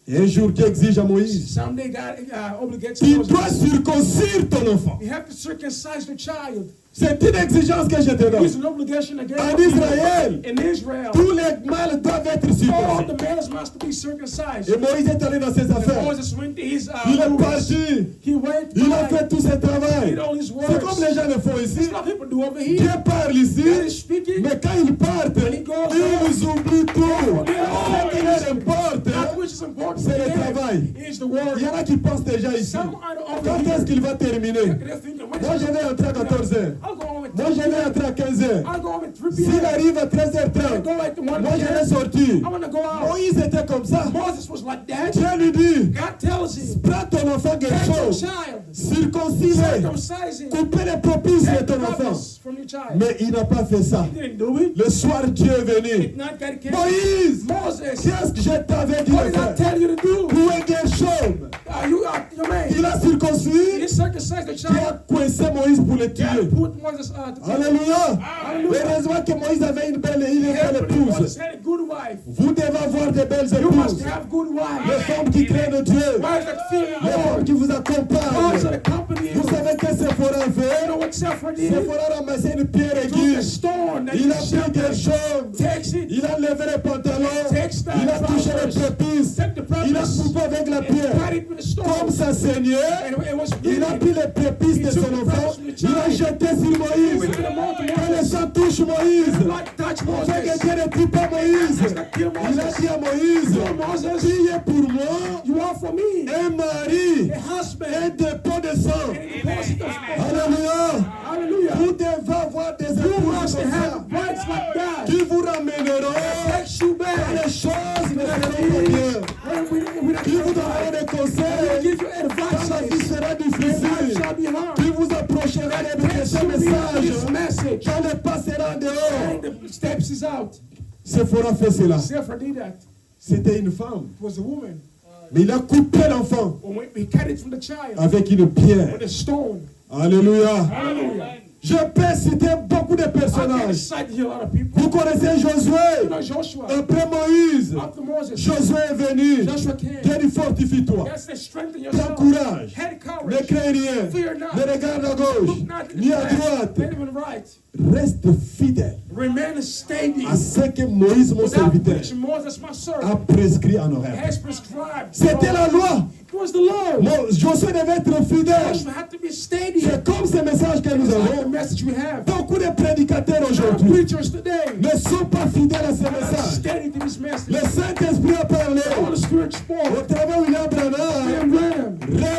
Et un jour, Dieu exige à Moïse, Someday God obligates tu dois Moses. circoncire ton enfant. You have to circumcise the child. C'est une exigence que je te donne. It's an obligation against En Israël, in Israel. tous les mâles doivent être All circoncis. the males must be circumcised. Et Moïse est allé dans ses affaires. Moses went to his Il est rules. parti. He went Il a by, fait tout ce travail. did all his C'est works. comme les gens le font ici. It's not people do over Dieu here. parle ici, God is speaking. mais quand ils partent, ils oublient tout. Ce qui leur importe, That which is important c'est le to them travail. is the word. Il y en a qui pensent déjà ici. Some are over Quand est-ce here. qu'il va terminer? They're thinking, when Moi, is je vais entrer à 14h. I'll go home at Moi, 3 je vais entrer à 15h. I'll go home at 3 S'il p.m. arrive à I'll 13h30, go at 1 moi, je vais p.m. sortir. I want to go out. Moïse était comme ça. Moses was like that. Dieu lui dit, God tells him, prends ton enfant take your Gershom, child, circoncise-le, circumcise him, coupez les prépuces de take the ton enfant. promise from your child. Mais il n'a pas fait ça. He didn't do it. Le soir, Dieu est venu. Did not God came. Moïse, Moses, qu'est-ce que je t'avais dit what de did I faire? tell you to do? Où est Gershom? Are you your man? Il a He circoncis. circumcised the Dieu child. a coincé Moïse pour le tuer. God put Moses to death. Alléluia. Hallelujah. Heureusement que Moïse avait une belle Moses épouse. had a good wife. Vous devez avoir de belles You must épouses. have good Les wives. femmes qui craignent Dieu. Wives that fear the Les femmes Lord. qui vous Wives accompagnent. that accompany you. Vous savez que Séphora You fait? know what Sephora did? Séphora ramassait une pierre Took a aiguë. stone that Il you a pris shepherd, Gershom. takes it, Il a levé les pantalons. takes Il a that touché les promise, prépuces. take the Il a promise, coupé avec la and pierre. cut it with a Comme stone. ça saignait, And it was il a bleeding. pris les prépuces de son enfant. Il a jeté sur Moïse. Quand le sang touche Moïse, Blood touch on fait que Moses. Dieu ne tue pas Moïse. Il a dit à Moïse, tu es pour moi You are for me un mari, a husband, un dépôt de sang. a deposit of blood. Alléluia. Hallelujah. Vous devez avoir des You épouses must comme have ça wives like that. qui vous ramèneront Takes you quand back. les choses ne seront pas bien. Qui vous donneront des conseils Give you quand la vie advice. sera Life difficile. shall be hard. Qui vous approchera avec Takes ce you this message message. quand le pas sera dehors. And the steps is out. Séphora fait cela. Sephora did that. C'était une femme. It was a woman. Mais il a coupé l'enfant When he cut it from the child avec une pierre. with a stone. Alléluia. Hallelujah. Je peux citer beaucoup de I can personnages. cite here a lot of people. Vous connaissez You Josué. know Joshua. Après Moïse, After Moses, Josué est venu. Joshua came. Dieu dit fortifie-toi. God said, strengthen Prends yourself. courage. Had Ne courage. crains rien. Fear not. Ne regarde à gauche, Look not ni à left, droite. not even right. Reste fidèle Remain steady. à ce que Moïse, mon Without serviteur, which Moses, my a servant, prescrit en horaire. has prescribed. C'était la loi. It was the law. Josué devait être fidèle. Joshua had to be steady. C'est comme ce message que nous It's like the avons. message we have. Beaucoup de prédicateurs Our aujourd'hui preachers today ne sont pas fidèles à ce are not message. steady to this message. Le Saint-Esprit a parlé. The Holy Spirit Au spoke. travers de William Branham, William Branham.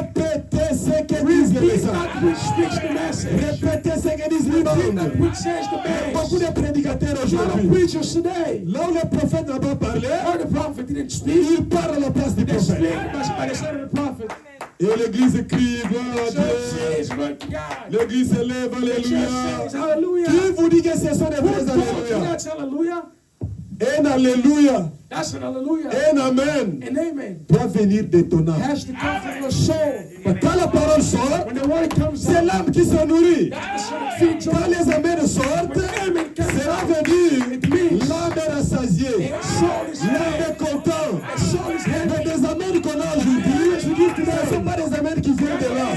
répétez ce que disent les Repeat messages. that which speaks the message. Répétez ce que disent les Repeat that bandes. which says the Beaucoup base. de prédicateurs A lot of aujourd'hui, preachers today. là où le prophète n'a pas parlé, Where the prophet didn't speak, il parle à la place du they prophète. speak by the side of the prophet. Et l'église crie, gloire à Church Dieu. says, glory to God. L'église se lève, The church alléluia. says, hallelujah. Qui vous dit que ce sont des Who vrais told you alléluia? that's hallelujah? Un alléluia, That's an hallelujah. un amen An amen. doit venir de ton âme. Has to come from your soul. Quand la parole sort, When the word comes c'est out, l'âme qui se nourrit. that is what feeds Quand us. les amens sortent, When amen comes c'est out, revenu. L'âme est rassasiée. and soul is L'âme fed. est content. And soul is Mais happy. des amens qu'on a aujourd'hui, ce ne sont pas des amens qui viennent de là.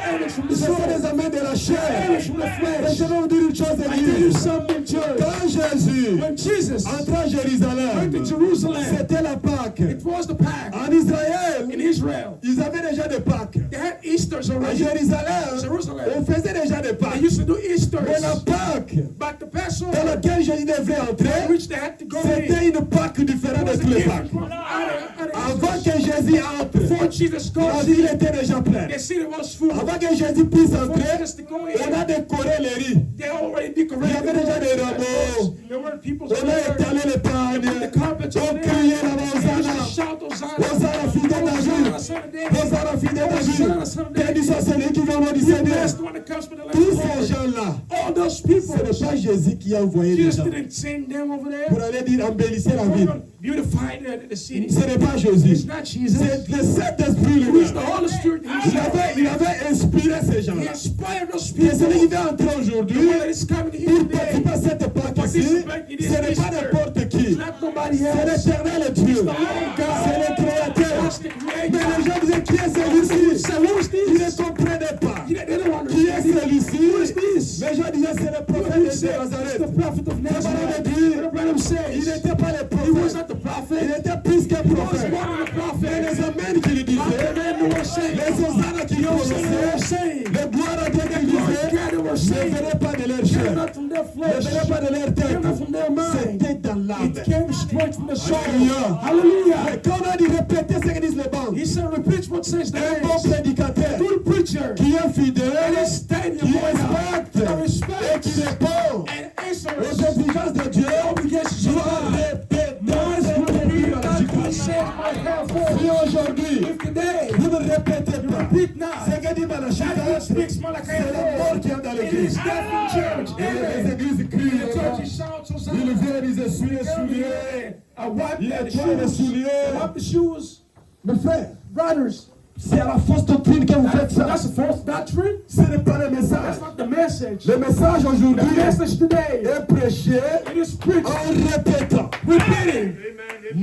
Amen from the Ce soul. sont des amens de la Amen chair. from the Mais flesh. je vais vous dire une chose, I tell you Église. something, church. Quand Jésus When Jesus entra à went Jérusalem, to Jerusalem, c'était la Pâque. it was the Pâques. En Israël, In Israel, ils avaient déjà des Pâques. they had Easters À already. Jérusalem, Jerusalem. on faisait déjà des They Pâques. used to do Mais Easters. la Pâque But the dans Passover, laquelle Jésus devait entrer, which they had to go in, c'était une Pâque différente de was a toutes les different Pâques. one. Out of Avant Easters. que Jésus entre, Before Jesus la goes ville in, était déjà pleine. the city was full. Avant que Jésus puisse Before entrer, Jesus to go on a in, décoré les rues. they already Il y decorated. avait déjà des rameaux. There were people On a étalé les the pagnes. carpets On over criait there. là-bas, They used to Hosanna. shout Hosanna. Hosanna, fille de David. Hosanna, son of David. Hosanna, fille de Hosanna, David. son of Béni David. soit celui qui vient au nom du You Seigneur. blessed one that comes from the land Tous of the ces Lord. gens-là, All those ce people, n'est pas Jésus qui a envoyé les Jesus gens didn't send them over pour there. aller dire embellissez la We're ville. going to beautify the city. Ce n'est pas It's Jésus. not Jesus. C'est le Saint-Esprit It was lui-même. the Holy Spirit Il himself. avait inspiré ces He gens-là. inspired those Et celui qui people. va entrer The aujourd'hui one that is coming here pour today. participer à cette Pâque ici, ce n'est pas n'importe qui. It's not nobody C'est else. l'éternel Dieu. the Lord God. C'est le Créateur. That's the Mais creator. les gens disaient qui est celui-ci? So who's Ils ne this? comprenaient pas. They don't Qui est understand. Who is celui-ci? this? Les gens disaient c'est le Who prophète is de it? It's Nazareth. the prophet of Nazareth. Nazareth. What Branham Il says. n'était pas le He was prophète. not the Il prophet. était plus qu'un He was prophète. more than a Mais prophet. les amens qui lui But the disaient, men who were saying, les hosannas qui they were prononçaient, saying, les gloires à Dieu qu'ils Lord disaient, God, they were ne saying, venaient pas de leur came chair, not from their ne flesh, venaient pas de leur came tête. not from their mind. C'était dans l'âme. It came straight from the soul. Alléluia. Hallelujah. Et quand on a dit répéter ce que disent les bandes, He said, repeat what says the un bon names. prédicateur Good preacher. qui est fidèle, And is standing qui right now. respecte And et qui respects. répond And aux answers. exigences de Dieu, Obligations of doit God. répéter Must ce que repeat dit what la God Bible. said might have Si for. aujourd'hui, If today, vous ne répétez pas repeat not. ce que dit Malachie, That which speaks Malachi c'est la mort qui est dans 4. It is l'église. death in church. Et les Amen. églises crient, The church shouts ils Hosanna. viennent, ils essuient les souliers, I wipe ils the nettoient les shoes. souliers. Wipe the shoes. Mes frères, Brothers, c'est à la fausse doctrine que vous faites ça. that's a false doctrine. Ce n'est pas le message. That's not the message. Le message The aujourd'hui message today, est prêché it is preached, en répétant, repeating,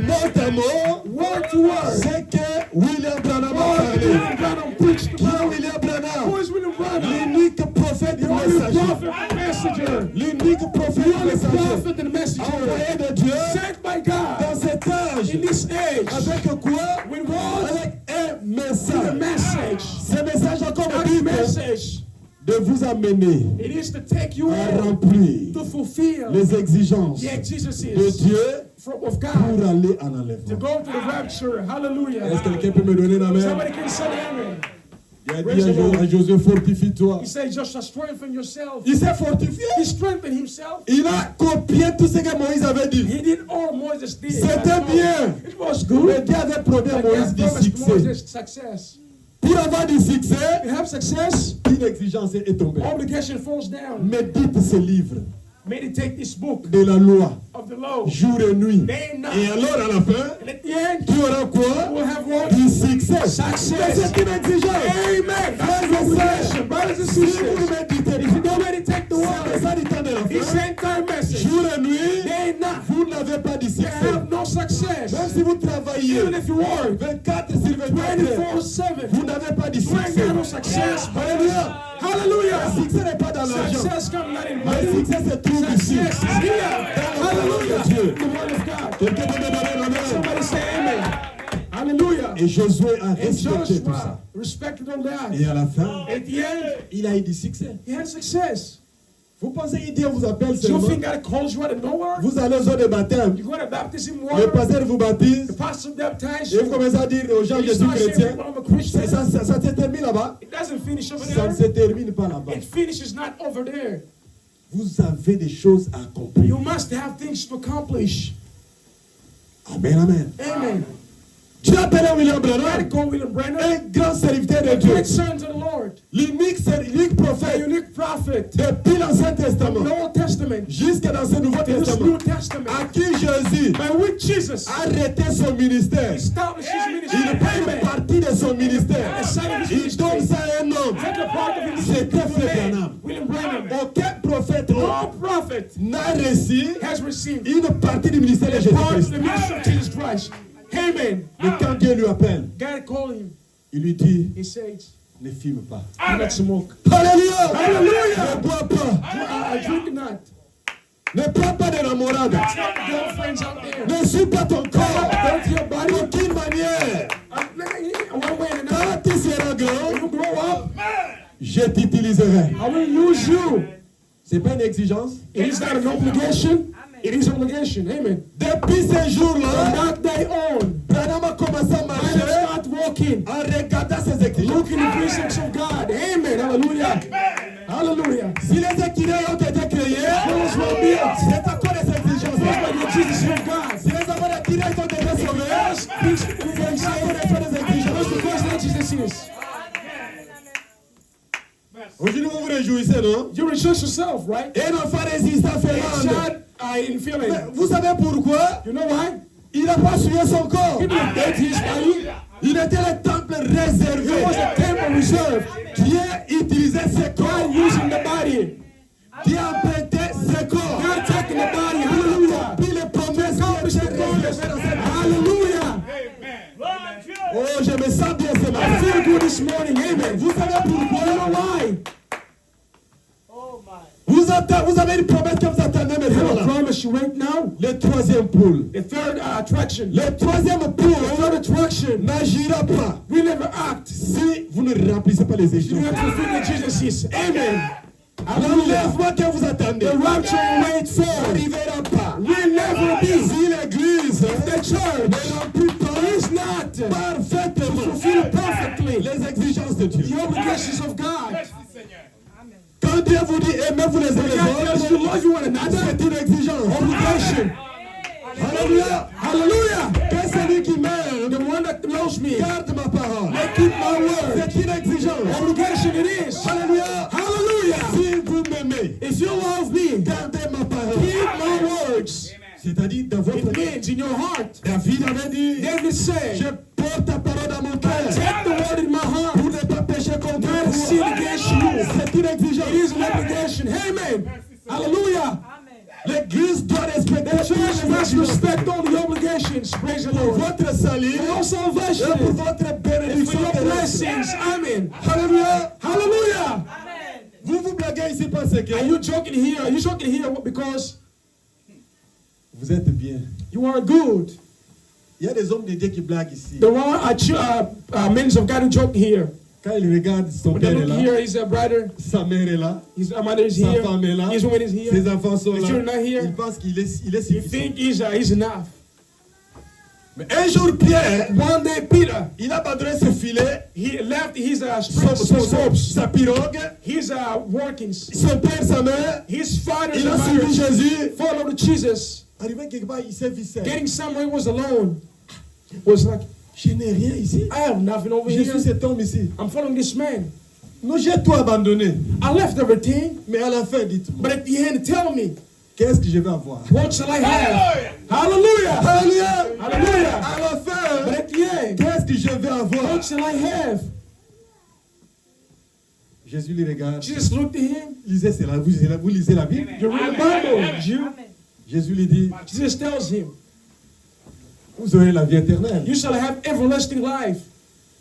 notamment word to word. ce que William Branham a Lord, parlé. William Branham preached Qui est about. William Who Branham? is William Branham? L'unique prophète du The only messager. prophet and messenger. L'unique prophète The du only messager. prophet and messenger. Envoyé de Dieu Sent by dans God cet âge. in this age. Avec quoi? With what? Avec un The message. message. Ce message a comme That but message. de vous amener It is to take you à in remplir to fulfill les exigences the exigencies de Dieu of God pour aller en to enlèvement. go to the rapture. Est-ce Hallelujah. que quelqu'un peut me donner un amen? Somebody can say amen. Il a dit à Josué, fortifie-toi. He said, just strengthen yourself. Il s'est fortifié. He strengthened himself. Il a copié tout ce que Moïse avait dit. He did all Moses did. C'était bien. It was Mais good. Dieu avait promis à But Moïse God du promised succès. Moses success. Pour avoir du succès, To have success, une exigence est tombée. obligation falls down. Médite ce livre Meditate this book de la loi, of the law. jour et nuit. Day and night. Et alors, à la fin, And at the end, tu auras quoi? we'll have what? Du succès. Success. Mais c'est une exigence. Amen. That's the obligation. Brothers and Si vous sisters, méditez, if you don't meditate the c'est word, ça du temps de la He fin. sent time message. Jour et nuit, Day and night. vous n'avez pas de You succès. have no success. Même si vous travaillez Even if you work 24 sur 24, 24/7, vous n'avez pas de you ain't succès. got no success. Alléluia. Le Hallelujah. succès n'est pas dans l'argent. Success comes not in Le money. succès se trouve ici. Success is here. Hallelujah. Dieu. The word of God. Quelqu'un peut me donner l'amen? Somebody say amen. Hallelujah. Et Josué a And respecté tout ça. Joshua respected all that. Et à la fin, At the end, il a eu du succès. he had success. Vous pensez que Dieu vous appelle Do you seulement? think God calls you out of nowhere? Vous allez aux eaux de baptême. You go to baptism Le water. pasteur vous baptise. The pastor baptizes Et vous you. commencez à dire aux gens que You je suis start saying, chrétien. well, I'm a Christian. Ça se termine là-bas. It doesn't finish over Ça ne se there. termine pas là-bas. It finishes not over there. Vous avez des choses à accomplir. You must have things to accomplish. Amen, amen. Amen. Dieu a appelé William God Branham called William Branham un grand serviteur de a Dieu. great son to the Lord, L'unique a prophète unique prophet depuis l'Ancien from Testament the Old Testament jusqu'à dans ce Nouveau to this Testament New Testament, à qui Jésus by which Jesus a arrêté son ministère. established his ministry. Il prend une Amen. partie de son ministère. A side of his Il donne ministry. ça à un homme. Take a part of his C'était ministry to a Frère man, Branham. William Branham. Aucun prophète No prophet n'a reçu has received une partie du ministère de part of Jésus-Christ. the ministry of Jesus Christ. Amen. Mais quand Dieu lui appelle, God called him. il lui dit, He says, ne fume pas. do not smoke. Alléluia! Hallelujah! Ne bois pas. Drink not. Ne prends pas de l'amorade. Girlfriends out there. Ne suis pas ton corps. Don't your body. D'aucune manière. One way and another. Quand tu seras grand, When you grow up, je t'utiliserai. I will use you. C'est pas une exigence. It is not an obligation. It is an obligation. Amen. Depuis ce From jour-là, that day on, Branham a commencé à I marcher start walking, en regardant ses exigences. looking the precepts of God. Amen. Hallelujah. Hallelujah. Si les écureuils ont été créés, Those were built. c'est à cause des exigences. By the Jesus of God. Si les enfants d'écureuils ont été sauvés, Peace. c'est à cause des exigences. That's because righteousness is. Aujourd'hui, vous vous réjouissez, non? You rejoice yourself, right? Un enfant résiste à It's Finlande. not in feeling. Mais vous savez pourquoi? You know why? Il n'a pas souillé son corps. He didn't date his body. Il était le temple It réservé. was a temple reserved. Dieu utilisait ses corps. God using the body. Dieu empruntait ses corps. God taking the body. Hallelujah. Puis les promesses qui étaient réservées dans cette Hallelujah. Oh, je me sens bien ce I matin. feel good this morning. Amen. Vous savez You know pourquoi? why? Vous avez une promesse que vous attendez I maintenant. will Là. promise you right now. Le troisième poule. The third attraction. Le troisième The poule third attraction. n'agira pas We never act. si vous ne remplissez pas les You exigences. have to fulfill the Jesus is. Amen. L'enlèvement que vous attendez The rapture you wait for n'arrivera pas. will never be. Si l'église The church ne remplit pas is not parfaitement fulfill perfectly les exigences de Dieu. the obligations of God. Quand Dieu vous dit aimez-vous les uns God tells you les autres, love you one another. c'est une exigence. Obligation. Alléluia. Hallelujah. Que celui qui m'aime The one that knows me, garde ma parole. they keep my word. C'est une exigence. Obligation it is. Alléluia. Hallelujah. Si vous m'aimez, If you love me, gardez ma parole. keep my words. C'est-à-dire dans votre It means in your heart. David avait dit, David said, je porte ta parole dans mon cœur take the word in my heart. pour ne pas pécher contre Not to sin toi. against you. C'est une exigence. It is an obligation. Amen. Hallelujah. L'église doit respecter The church toutes les must exigences. respect all the obligations. Praise the Pour Lord. votre salut For your et salvation. pour votre And for bénédiction your terrestre. blessings. Amen. Alléluia. Hallelujah. Vous vous blaguez ici parce que Are you joking here? Are you joking here because vous êtes bien. you are good? Il y a des hommes de Dieu qui blaguent ici. There are men of God who joke here. Quand ils regardent, son When they père est look là, here, his brother, sa mère est là, his mother is sa here, femme est là, his woman is here. ses enfants sont His là. children are here. Ils pensent qu'il est You suffisant. think he's enough. Mais un jour, Pierre, One day, Peter, il a abandonné ses filets, he left his sa pirogue, his workings. son père, sa mère. His father Il and a suivi mother Jésus. followed Jesus. Arrivé quelque part, il s'est vu seul. Getting somewhere, he was alone. Was like, Je n'ai rien ici. I have nothing over Je suis here. cet homme ici. I'm following this man. Non, j'ai tout abandonné. I left everything, Mais à la fin, dites-moi, but at the end, tell me, qu'est-ce que je vais avoir? what shall I have? Hallelujah! Alléluia! Hallelujah! À la But fin, at the end, qu'est-ce que je vais avoir? what shall I have? Jésus les regarde. Jesus looked at him. Lisez cela. Vous lisez la Bible. You read the Bible, Jew. Jésus lui dit, Jesus tells him, vous aurez la vie éternelle. you shall have everlasting life.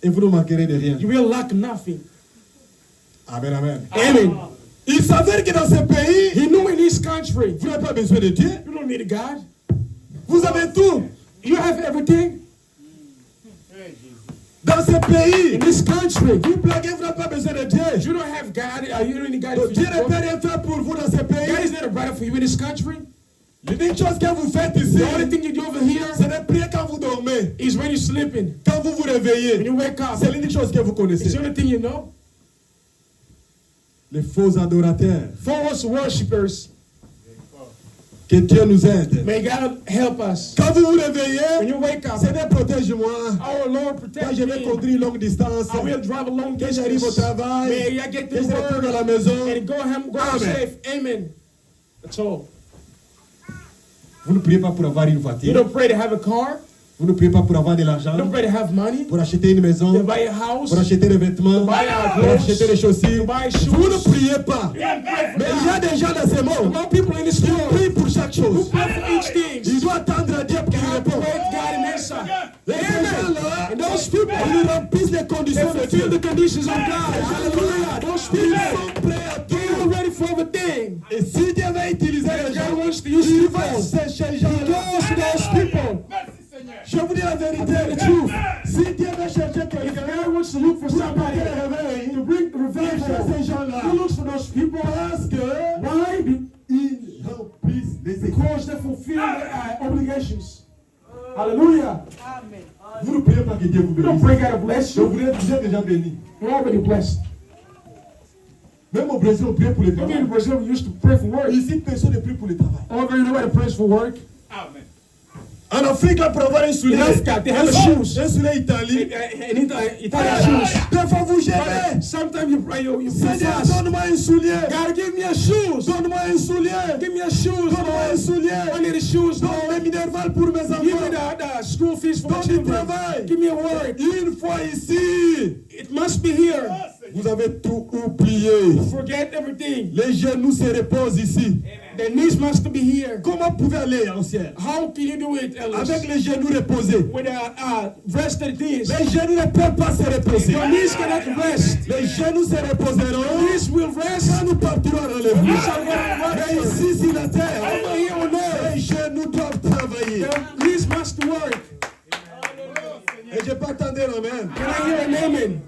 Et vous ne manquerez de rien. You will lack nothing. Amen, amen. Amen. Il s'avère que dans ce pays, He knew in his country, vous n'avez pas besoin de Dieu. you don't need a God. Vous avez tout. You have everything. Dans ce pays, In this country, vous blaguez, vous n'avez pas besoin de Dieu. you don't have God. You don't need God. Donc, For Dieu you. ne peut rien faire pour vous dans ce God pays. is not a brother for you in this country. L'unique chose que vous faites ici, The only thing you do over here c'est de prier quand vous dormez. is when you're sleeping. Quand vous vous When réveillez, you wake up, c'est l'unique chose que vous it's connaissez. the only thing you know. Les faux adorateurs False worshippers Que Dieu nous aide. May God help us. Quand vous vous When réveillez, you wake up, Seigneur, protège-moi. our Lord Quand protect je vais me. conduire une longue distance, I will drive a long que j'arrive au distance. travail, May I get que to je retourne à la work maison. and go home Amen. safe. Amen. That's all. Vous ne priez pas pour avoir une You voiture. don't pray to have a car. Vous ne priez pas pour avoir de l'argent, You don't pray to have money. pour acheter une maison, To buy a house. pour acheter des vêtements, buy our pour clothes, acheter des chaussures. to buy Vous ne shoes. priez pas. Mais il y a des gens dans ce A monde lot of people in this qui world prient pour chaque who chose. pray for each thing. Ils doivent attendre à Dieu pour qu'il Have to réponde. wait God and answer. Et ces gens-là, And those people, ils remplissent les conditions de they Dieu. fulfill the conditions of God. Hallelujah. Those Ils people, sont prêts à they tout. are ready for everything. Et si Dieu va utiliser les gens, God wants to use il people. va chercher les He gens. goes to those people. Je vous dis la vérité. I tell the truth. Si Dieu va chercher If quelqu'un, God wants to look for somebody pour réveil, to bring il revival, cherche ces gens-là. He looks for those people. Parce que Why? ils remplissent les équipes. Because they fulfill their obligations. Hallelujah. Vous ne priez pas que Dieu vous You don't bénisse. pray God to bless Donc you. vous êtes déjà béni. You're already blessed. Même au Brésil, on prie pour le Maybe travail. in Brazil we used to pray for work. Ici, personne ne prie pour le travail. Over in the way, prays for work. En Afrique, là, pour avoir un soulier, In Africa, they have shoes. un soulier italien, In Italian shoes. des fois vous gênez. Sometimes you pray, you pray Seigneur, fast. donne-moi un soulier. God, give me a shoes. Donne-moi un soulier. Give me a shoes. Donne-moi un Lord. soulier. I need a shoes, Donne Lord. les minervales pour mes Give me enfants. the school fees for my Donne du children. travail. Give me a work. Une fois ici, It must be here. vous avez tout oublié. Forget everything. Les genoux se reposent ici. The knees must be here. Comment pouvez aller en ciel? How can you do it, Ellis? Avec les genoux reposés. With rested knees. Les genoux ne peuvent pas se reposer. Your knees cannot rest. Les genoux se reposeront. Your knees will rest. Quand nous partirons à l'enlèvement. We shall go to Mais work. ici sur la terre, Over here on earth, les genoux doivent travailler. your knees must work. Et je peux attendre l'amen. Can I hear an amen?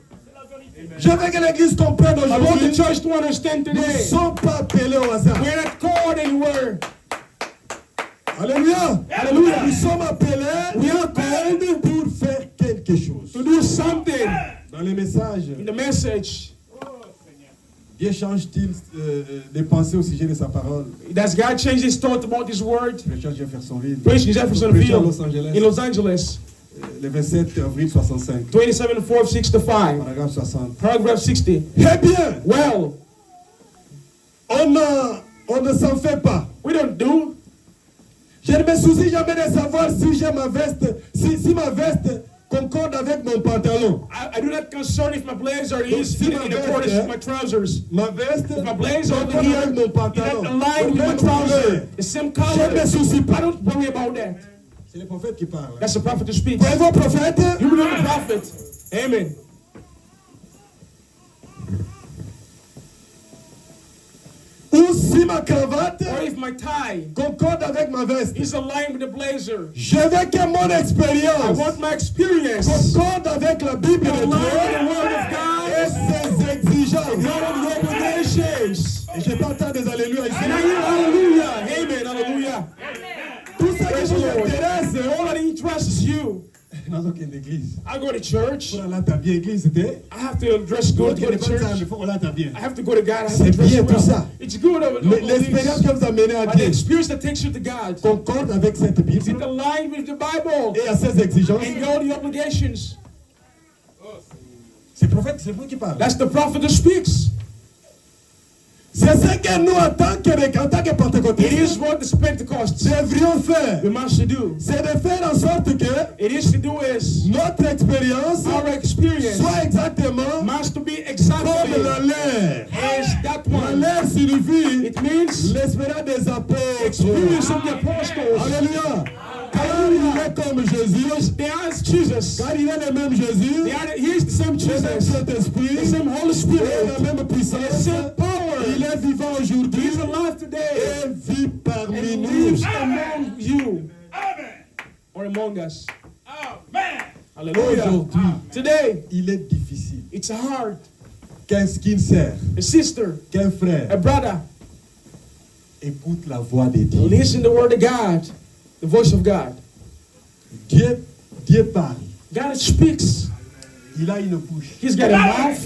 Je veux que l'église comprenne I want the aujourd'hui. church to understand Nous ne today. sommes pas appelés au hasard. We're not called anywhere. Alléluia. Hallelujah. Nous sommes appelés We are called pour faire quelque chose. to do something Dans les messages, in the message. Dieu change-t-il les pensées au sujet de sa parole? Does God change his thought about his word? Prêcheur Jeffersonville. Preaching Jeffersonville Prêcheur à Los Angeles. in Los Angeles, Le 27 avril 65. 27/4/65, Paragraphe 60. paragraph 60. Eh bien, Well, on ne s'en fait pas. we don't do. Je ne me soucie jamais de savoir si j'ai ma veste, si ma veste concorde avec mon pantalon. I do not concern if my blazer is see in my accordance vest, with my trousers. Ma veste If my blazer over concorde here avec mon is not pantalon. aligned with my Même trousers, couleur. the same Je ne me color. soucie I pas. don't worry about that. C'est le prophète qui parle. That's the prophet who speaks. Croyez-vous au prophète? You believe the prophet. Amen. Ou si ma cravate Or if my tie concorde avec ma veste. is aligned with the blazer. Je veux que mon I expérience want my experience concorde avec la Bible de aligned with the Dieu word of God et ses exigences. and the obligations. Et je peux entendre des alléluia ici. And I hear hallelujah. Amen. Hallelujah. Tout ça qui Praise the vous Lord. intéresse, All that interests you. dans aucune église. I go to church. Pour aller à ta bien église, c'était. I have to dress good to go to church. Il faut aller à ta bien. I have to go to God. I have C'est to dress bien tout well. ça. It's good. L'expérience que vous amenez à But the Dieu experience that takes you to God concorde avec cette is it Bible aligned with the Bible et à ses exigences. and all the obligations. C'est le prophète, c'est vous qui parle. That's the prophet who speaks. C'est ce que nous, en tant que It pentecôtistes, is what the Pentecost devrions faire. we must do. C'est de faire en sorte que It is to do is notre expérience our experience soit exactement must be comme exactly la leur. as that La one. leur signifie It means l'espérance des apôtres. experience of the apostles. Alléluia. Car il est comme Jésus. They are as Jesus. Car il est le même Jésus. He is the same Le même Jesus. Saint-Esprit. The same Holy Et Spirit. la même The puissance. same power. Il est vivant aujourd'hui. He is alive today Et vit parmi and nous. lives among you or among us. Hallelujah. Aujourd'hui, Today, il est difficile it's hard. qu'un skin sœur, A sister, qu'un a frère brother, écoute la voix de Dieu. listen to the word of God, the voice of God. Dieu parle. God speaks. Il a une bouche. He's got a mouth.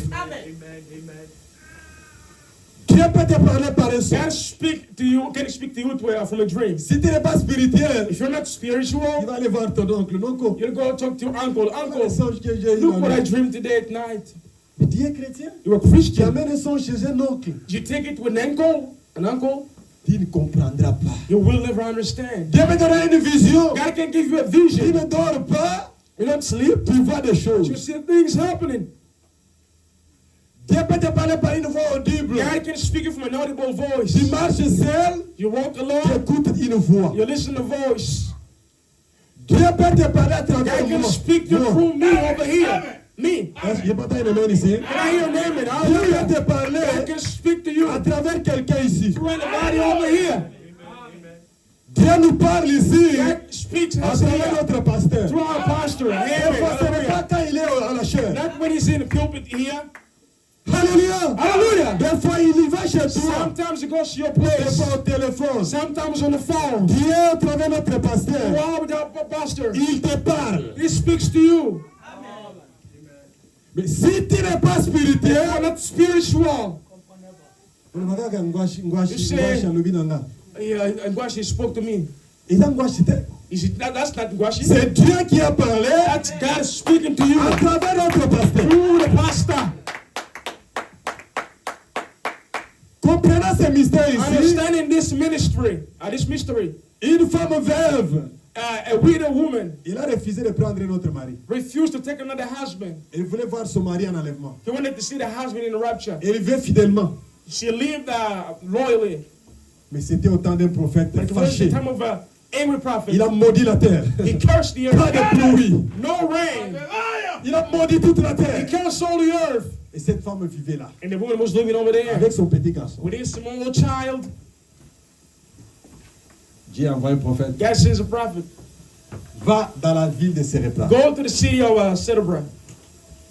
Dieu peut te parler par un son. God speak to you, can speak to you from a dream. Si tu n'es pas spirituel, If you're not il spiritual, va aller voir ton oncle. Non, quoi. you'll go talk to your uncle. Le Uncle, songe que j'ai eu look la what I nuit. dreamed today at night. Mais tu es chrétien? You're a Tu Christian. amènes un songe chez un oncle. You take it to an uncle, Tu ne comprendras pas. you will never understand. Dieu me donnera une vision. God can give you a Tu vision. ne dors pas, You don't sleep. tu vois des choses. You see things happening. Dieu peut te parler par une voix audible. God can speak you from an audible voice. Tu marches seul, You walk tu alone. écoutes une voix. You listen to voice. Dieu peut te parler à travers God can moi. speak you Moi. through me over here. Me. Je n'ai pas une main ici. Can I hear an amen? Dieu peut Hallelujah. te parler God can speak to you à travers quelqu'un ici. through anybody over here. Dieu nous parle ici God speaks to à us travers here notre pasteur. through our pastor. Amen. Des fois, ce n'est pas Hallelujah. quand il est à la chair. Not when he's in the pulpit here. Alléluia. Hallelujah. Des fois, il y va chez toi. Sometimes he goes to your Des place. fois, au téléphone. Sometimes on the phone. Dieu, à travers notre pasteur, Wow, with our pastor. il te parle. He speaks to you. Mais si tu n'es pas If you are spirituel, not spiritual. ngwashi say- alobi na nga. Ngwashi spoke to me. Eza ngwashi te. Is it that's not Ngwashi? C'est Dieu qui a parlé That's God speaking to you à travers notre pasteur. through the pastor. Comprenant ces mystères ici, Understanding this ministry, this mystery, une femme veuve, a widow woman il a refusé de prendre notre mari. refused to take another husband. Elle voulait voir son mari en enlèvement. He wanted to see the husband in the rapture. Elle vivait fidèlement. She lived loyally. Mais c'était au temps d'un prophète But it was the fâché. time of an angry prophet. Il a maudit la terre. He cursed the Pas de earth. pluie. No rain. Il a maudit toute la He terre. cursed all the earth. Et cette femme vivait là, And the woman was living over there avec son petit garçon. with his small little child. Dieu a envoyé un prophète. God sends a prophet. Va dans la ville de Serepta. Go to the city of Cerebra.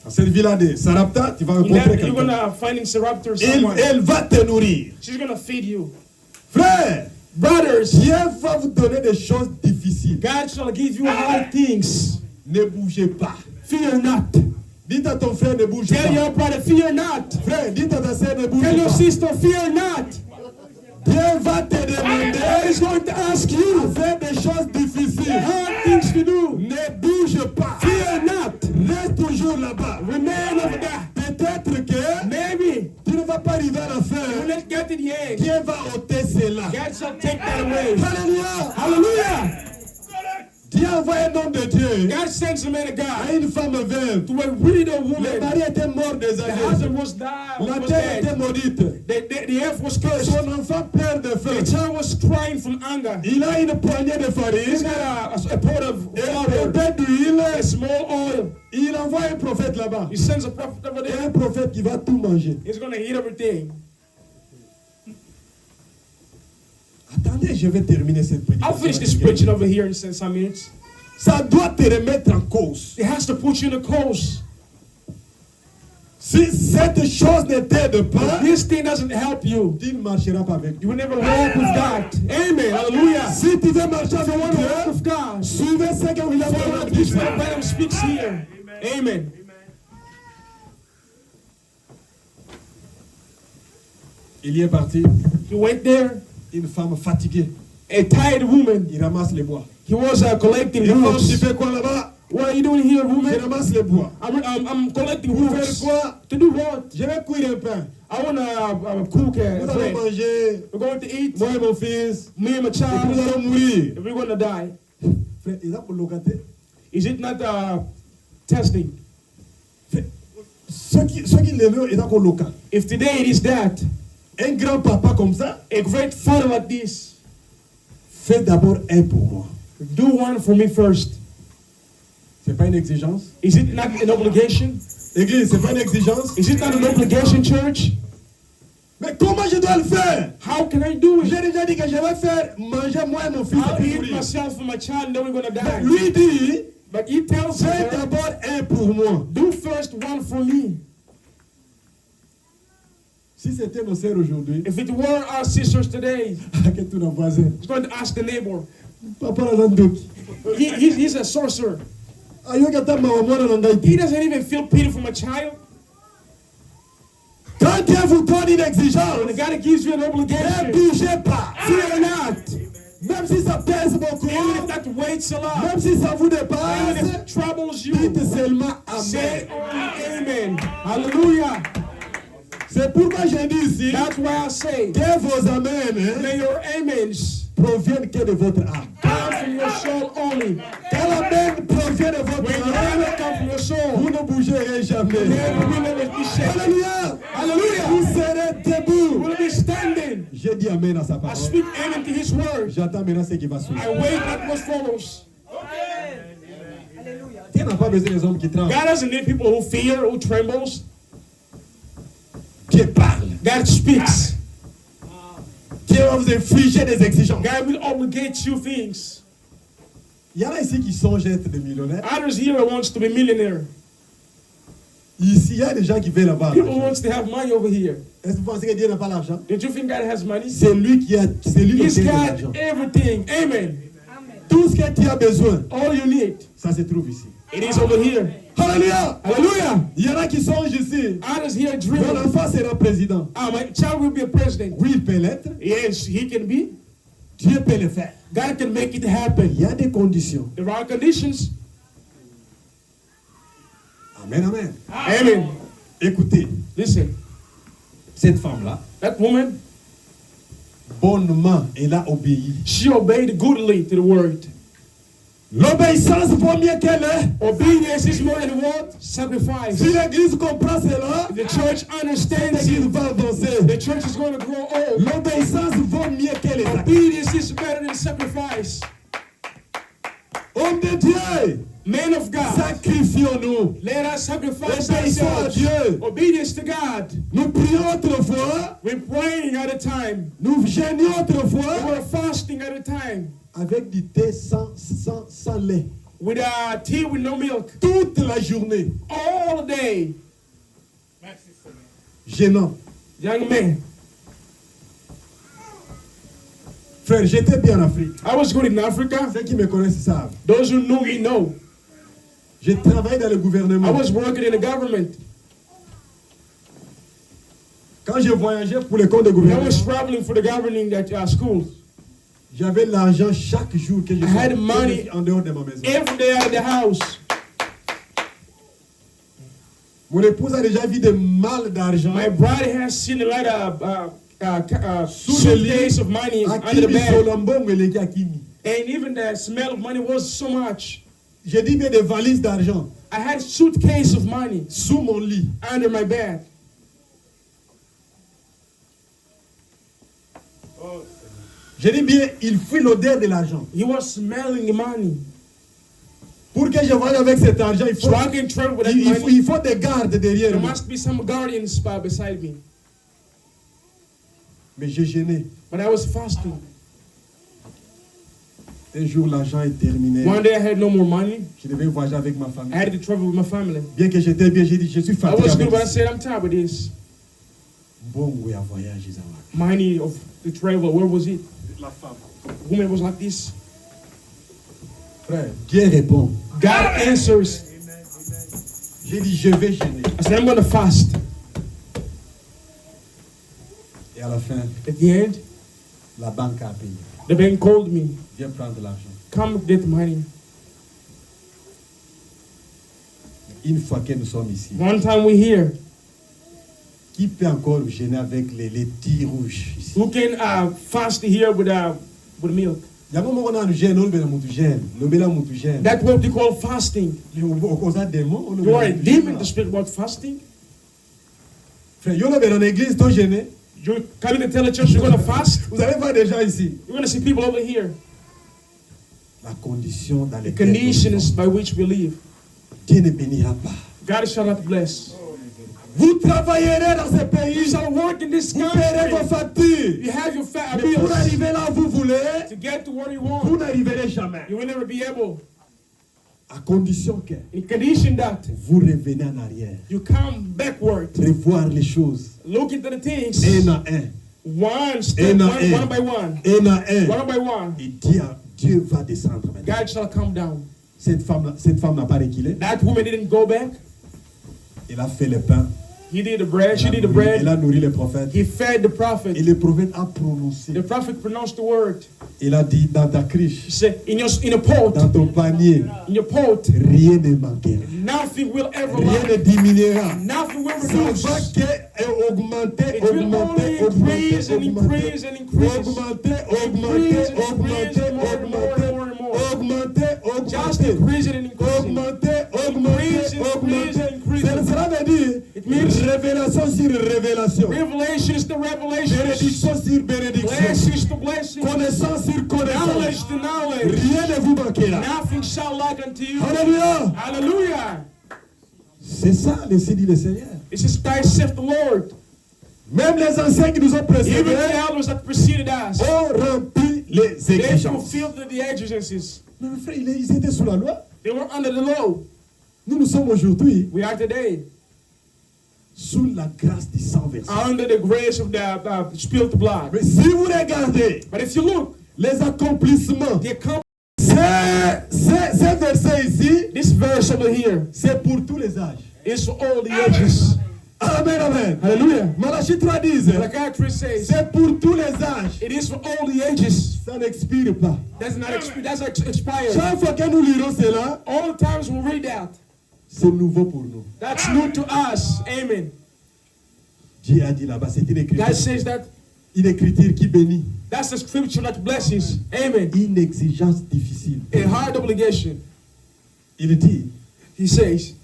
Dans cette ville-là de Sarapta, tu vas rencontrer You're quelqu'un. gonna find in Sarepta someone. Elle va te nourrir. She's gonna feed you. Frère, Brothers, Dieu va vous donner des choses difficiles. God shall give you hard things. Ne bougez pas. Fear not. Dites à ton frère, ne bouge Tell pas. your brother, fear not. Frère, dites à ta sœur, ne bouge Tell your pas. sister, fear not. Dieu va te demander God is going to ask you à faire des choses difficiles. hard things to do. Ne bouge pas. Fear not. Reste toujours là-bas. Remain over there. Peut-être que Maybe tu ne vas pas arriver à la you fin. will not get it yet. Dieu va ôter cela. God shall take that away. Alléluia. Hallelujah. Dieu envoie un homme de Dieu God sends a man of à God une femme veuve. to a widow Le woman. mari était mort des The années. husband was died. La Was terre était dead. maudite. The earth was cursed. Son enfant pleure de faim. The child was crying from anger. Il a une poignée de He's farine got a pot of et un water, peu d'huile. a small oil. Il envoie un prophète là-bas. He sends a prophet over Et there. un prophète qui va tout manger. He's going to eat everything. Attendez, je vais terminer cette I'll finish this prédication. preaching over here in some minutes. Ça doit te remettre en cause. It has to put you in a course. Si cette chose ne t'aide pas, This thing doesn't help you. tu ne marcheras pas avec You Dieu. will never walk with God. Amen. Hallelujah. Si tu veux marcher If you avec want to walk Dieu, with God, suivez ce que William follow Branham what dit. Bishop Branham speaks here. Amen. Il y est parti, He went there, une femme fatiguée. a tired woman. Il ramasse les bois. He was collecting Il faut tu roots. fais quoi là-bas? What are you doing here, Je woman? ramasse les bois. I'm collecting Pour faire roots. quoi? To do what? Je vais cuire un pain. I want to cook Nous a allons bread. manger, We're going to eat. moi et mon fils, Me and my et puis nous child. allons mourir. We're going to die. Frère, ils ont pour locater. Is it not testing? Ceux qui l'aiment, ils ont pour local. If today it is that, Un grand-papa comme ça, a great father like this, fais d'abord un pour moi. do one for me first. C'est pas une exigence. Is it not an obligation? Église, c'est pas une exigence. Is it not an obligation, church? Mais comment je dois le faire? How can I do J'ai it? déjà dit que je vais faire manger moi et mon fils. I'll et eat mourir. myself and my child, and then we're going to Mais die. lui dit, But he tells fais her, d'abord un pour moi. do first one for me. Si c'était nos sœurs aujourd'hui, If it were our sisters today, que tout nos voisins, he's going to ask the neighbor. papa la zandoki. He's a sorcerer. Ayo kata mawa mwana na ngai. He doesn't even feel pity for my child. Quand Quand Dieu vous donne une When exigence, God gives you an ne obligation, bougez pas. fear not. Même si ça pèse beaucoup, Even if that weights a lot, même si ça vous even dépasse, if it troubles you, dites seulement say Amen. only amen. Hallelujah. C'est pourquoi j'ai dit ici That's why I say, que vos amens may your amens proviennent que de votre âme. come from your soul only. Quand l'amen provient de votre When your âme, amen come from your vous soul, ne bougerez jamais. then we will never be shaken. Alléluia. Hallelujah. Vous serez We debout. will be standing. J'ai dit Amen à sa I parole. speak amen to his word. J'attends maintenant ce qui va suivre. I wait at what follows. Dieu n'a pas besoin des hommes qui tremblent. God doesn't need people who fear, who trembles. Dieu parle. God speaks. Dieu va vous infliger des exigences. God will obligate you things. Il y en a ici qui songent être des millionnaires. Others here wants to be millionaire. Ici, il y a des gens qui veulent avoir People l'argent. wants to have money over here. Est-ce que vous pensez que Dieu n'a pas l'argent? Don't you think God has money? C'est lui qui He's obtient l'argent. got everything. Amen. Tout ce que tu as besoin, All you need. ça se trouve ici. It is over here. Alléluia! Hallelujah. Il y en a qui songent ici. Others here Mon dream. enfant sera président. My child will be a president. Oui, il peut l'être. Yes, he can be. Dieu peut le faire. God can make it happen. Il y a des conditions. There are conditions. Amen, amen. Amen. Écoutez, Listen, cette femme-là, that woman, bonnement, elle a obéi. she obeyed goodly to the word. L'obéissance vaut mieux qu'elle est. Obedience is more than what? Sacrifice. Si l'église comprend cela, The church understands l'église it. va avancer. The church is going to grow old. L'obéissance vaut mieux que les actes. Obedience is better than sacrifice. Homme de Dieu, Men of God, sacrifions-nous. let us sacrifice Obéissons à ourselves. Dieu. Obedience to God. Nous prions autrefois, We're praying at a time. nous jeûnions We autrefois were fasting at a time. avec du thé sans lait. With tea with no milk. Toute la journée, All day. gênant. Young man. Frère, j'étais bien en Afrique. I was good in Africa. Ceux qui me connaissent savent. Those who know me know. J'ai travaillé dans le I gouvernement. was working in the government. Quand je voyageais pour le compte du I gouvernement, was traveling for the governing schools. j'avais l'argent chaque jour que je had sortais money en dehors de ma maison. Every day out of the house. Mon épouse a déjà vu des mal d'argent My bride has seen a lot of sous le lit. suitcase of money under the Akimi bed. Solombo Meleki Akimi. And even the smell of money was so much. J'ai dit bien des valises d'argent I had suitcase of money sous mon lit. under my bed. J'ai dit bien, il fuit l'odeur de l'argent. He was smelling the money. Pour que je voyage avec cet argent, il faut, So I can travel with that money. il faut des gardes derrière There moi. must be some guardians beside me. Mais j'ai gêné. But I was fasting. Un jour, l'argent est terminé. One day I had no more money. Je devais voyager avec ma famille. I had to travel with my family. Bien que j'étais bien, j'ai dit, je suis I fatigué. was good, avec but I ça. said, I'm tired of this. Bon, oui, à voyage, ils ont Money of the travel, where was it? la femme. Woman was like this. Frère, Dieu répond. God answers. J'ai dit, je vais gêner. I said, I'm going to fast. Et à la fin, At the end, la banque a payé. the bank called me. Viens prendre l'argent. Come get money. Une fois que nous sommes ici, One time we here. qui peut encore gêner avec les petits rouges ici? Who can fast here with milk? Il y a un moment où on a un gêne, on a un gêne. Le a un gêne. That's what they call fasting. On a des mots, on You are a a demon to speak about fasting. Frère, il y en a dans l'église, toi gêné. You're coming to tell the church you're going to fast. Vous allez voir des gens ici. You're going to see people over here. La condition dans The laquelle conditions by which we live. Dieu ne bénira pas. God shall not bless. Vous travaillerez dans ce You pays. shall work in this Vous paierez vos country. factures. You have your Mais pour bills. arriver là où vous voulez, To get to where you vous want, n'arriverez jamais. you will never be able. À condition que In condition that vous revenez en arrière. you come backward, Revoir les choses. look into the things, Un à un. one step, Un à one un. by one, Un à un. one by one. Et Dieu va descendre maintenant. God shall come down. Cette femme n'a pas reculé. That woman didn't go back. Elle a fait le pain. He did the bread. She did the Il bread. a nourri les prophètes. He fed the Et prophet. le prophète a prononcé. The prophet pronounced the word. Il a dit dans ta He cruche, said, in a pot, dans ton panier, in your pot, rien ne manquera. nothing will ever Rien lack. ne diminuera. Nothing will Ça reduce. va qu'augmenter, It will only increase and increase and increase. Just increase it and increase it. Cela veut dire It means révélation sur révélation, revelation is the revelation. bénédiction sur bénédiction, Blessing is the blessing. connaissance sur Knowledge connaissance. to knowledge. Rien ne vous manquera. Nothing shall lack unto you. Alléluia. Hallelujah. C'est ça le dit le Seigneur. This is thy saith the Lord. Même les anciens qui nous ont Even précédés the elders that preceded us, ont rempli les they exigences. fulfilled the exigencies. Mais mes frères, ils étaient sous la loi. They were under the law. Nous sommes aujourd'hui We are today sous la grâce du sang versé. under the grace of the spilled blood. Mais si vous regardez But if you look, les accomplissements, the ces versets ici, this verse over here c'est pour tous les âges. is for all the ages. Amen, amen. Hallelujah. Malachie 3 dit, Like our priest says, c'est pour tous les âges. it is for all the ages. Ça n'expire pas. That's not expired. Chaque fois que nous lirons cela, All the times we read that, c'est nouveau pour nous. that's new to us. Amen. Dieu a dit là-bas, c'est une écriture. God says that. Une écriture qui bénit. That's the scripture that blesses. Amen. Une exigence difficile. A hard obligation. Il dit, He says,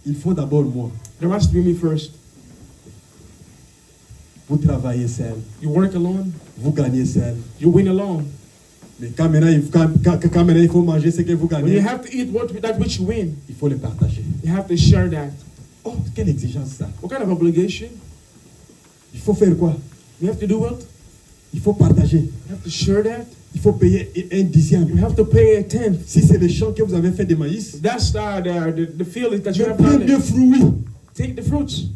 il faut d'abord moi. there must be me first. Vous travaillez seul. You work alone. Vous gagnez seul. You win alone. Mais quand maintenant, il faut manger ce que vous When you gagnez, have to eat that which you win, il faut le partager. you have to share that. Oh, quelle exigence ça. What kind of obligation? Il faut faire quoi? You have to do what? Il faut partager. You have to share that. Il faut payer un You dixième. have to pay a tenth. Si c'est le champ que vous avez fait de maïs, That's the field that you le have done. premier fruit Take the fruits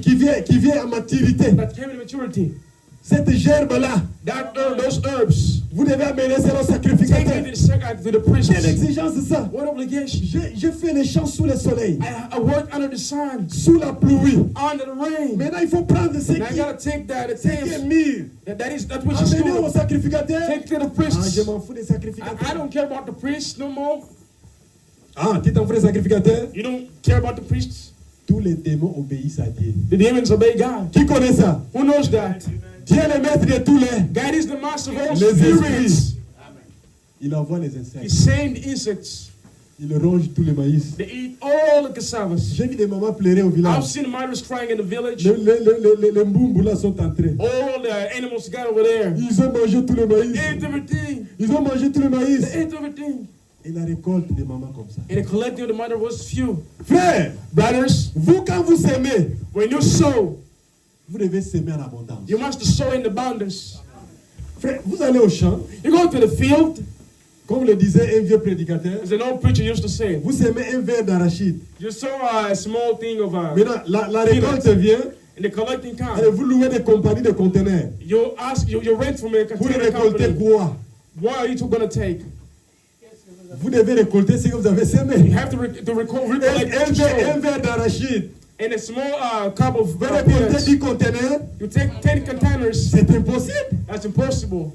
qui vient à maturité, that came in maturity. cette gerbe-là, Those herbs. vous devez amener ça au Take sacrificateur. it to the priest. Quelle exigence c'est ça? What obligation? J'ai fait les champs sous le soleil, I work under the sun, sous la pluie. under the rain. Maintenant, il faut prendre ce Now I gotta take that qui est tenth. mûr. That which is Amenez au good. sacrificateur. Take it to the Ah, priests. je m'en fous des I sacrificateurs. don't care about the priests no more. Ah, tu t'en fous des sacrificateurs? You don't care about the priests. Tous les démons obéissent à Dieu. The demons obey God. Qui connaît ça? Who knows that? Dieu est le maître de tous les. God is the master of all Les spirits. esprits. Il envoie les He insectes. sent the insects. Il ronge tous les maïs. They eat all the cassavas. J'ai vu des mamans pleurer au I've village. seen mothers crying in the village. Les mboumboux là sont entrés. All the animals got over there. Ils ont mangé tout le maïs. They ate everything. Ils ont mangé tout le maïs. They ate everything. Et la récolte des mamans comme ça. And the collecting of the mother was few. Frère, Brothers, vous quand vous semez, when you sow, vous devez semer en abondance. you must sow in abundance. Frère, vous allez au champ, You go to the field, comme le disait un vieux prédicateur, as an old preacher used to say. vous semez un verre d'arachide. You sow a small thing of Maintenant, la récolte vient, and the collecting allez, comes. vous louez des compagnies de conteneurs. You rent from a Pour container récolter company. quoi? What are you two gonna take? Vous devez récolter ce que vous avez You semé. have to recollect what Un you sow. verre d'arachide. And a small cup of Vous récoltez peanuts. 10 conteneurs. You take 10 containers. C'est impossible. That's impossible.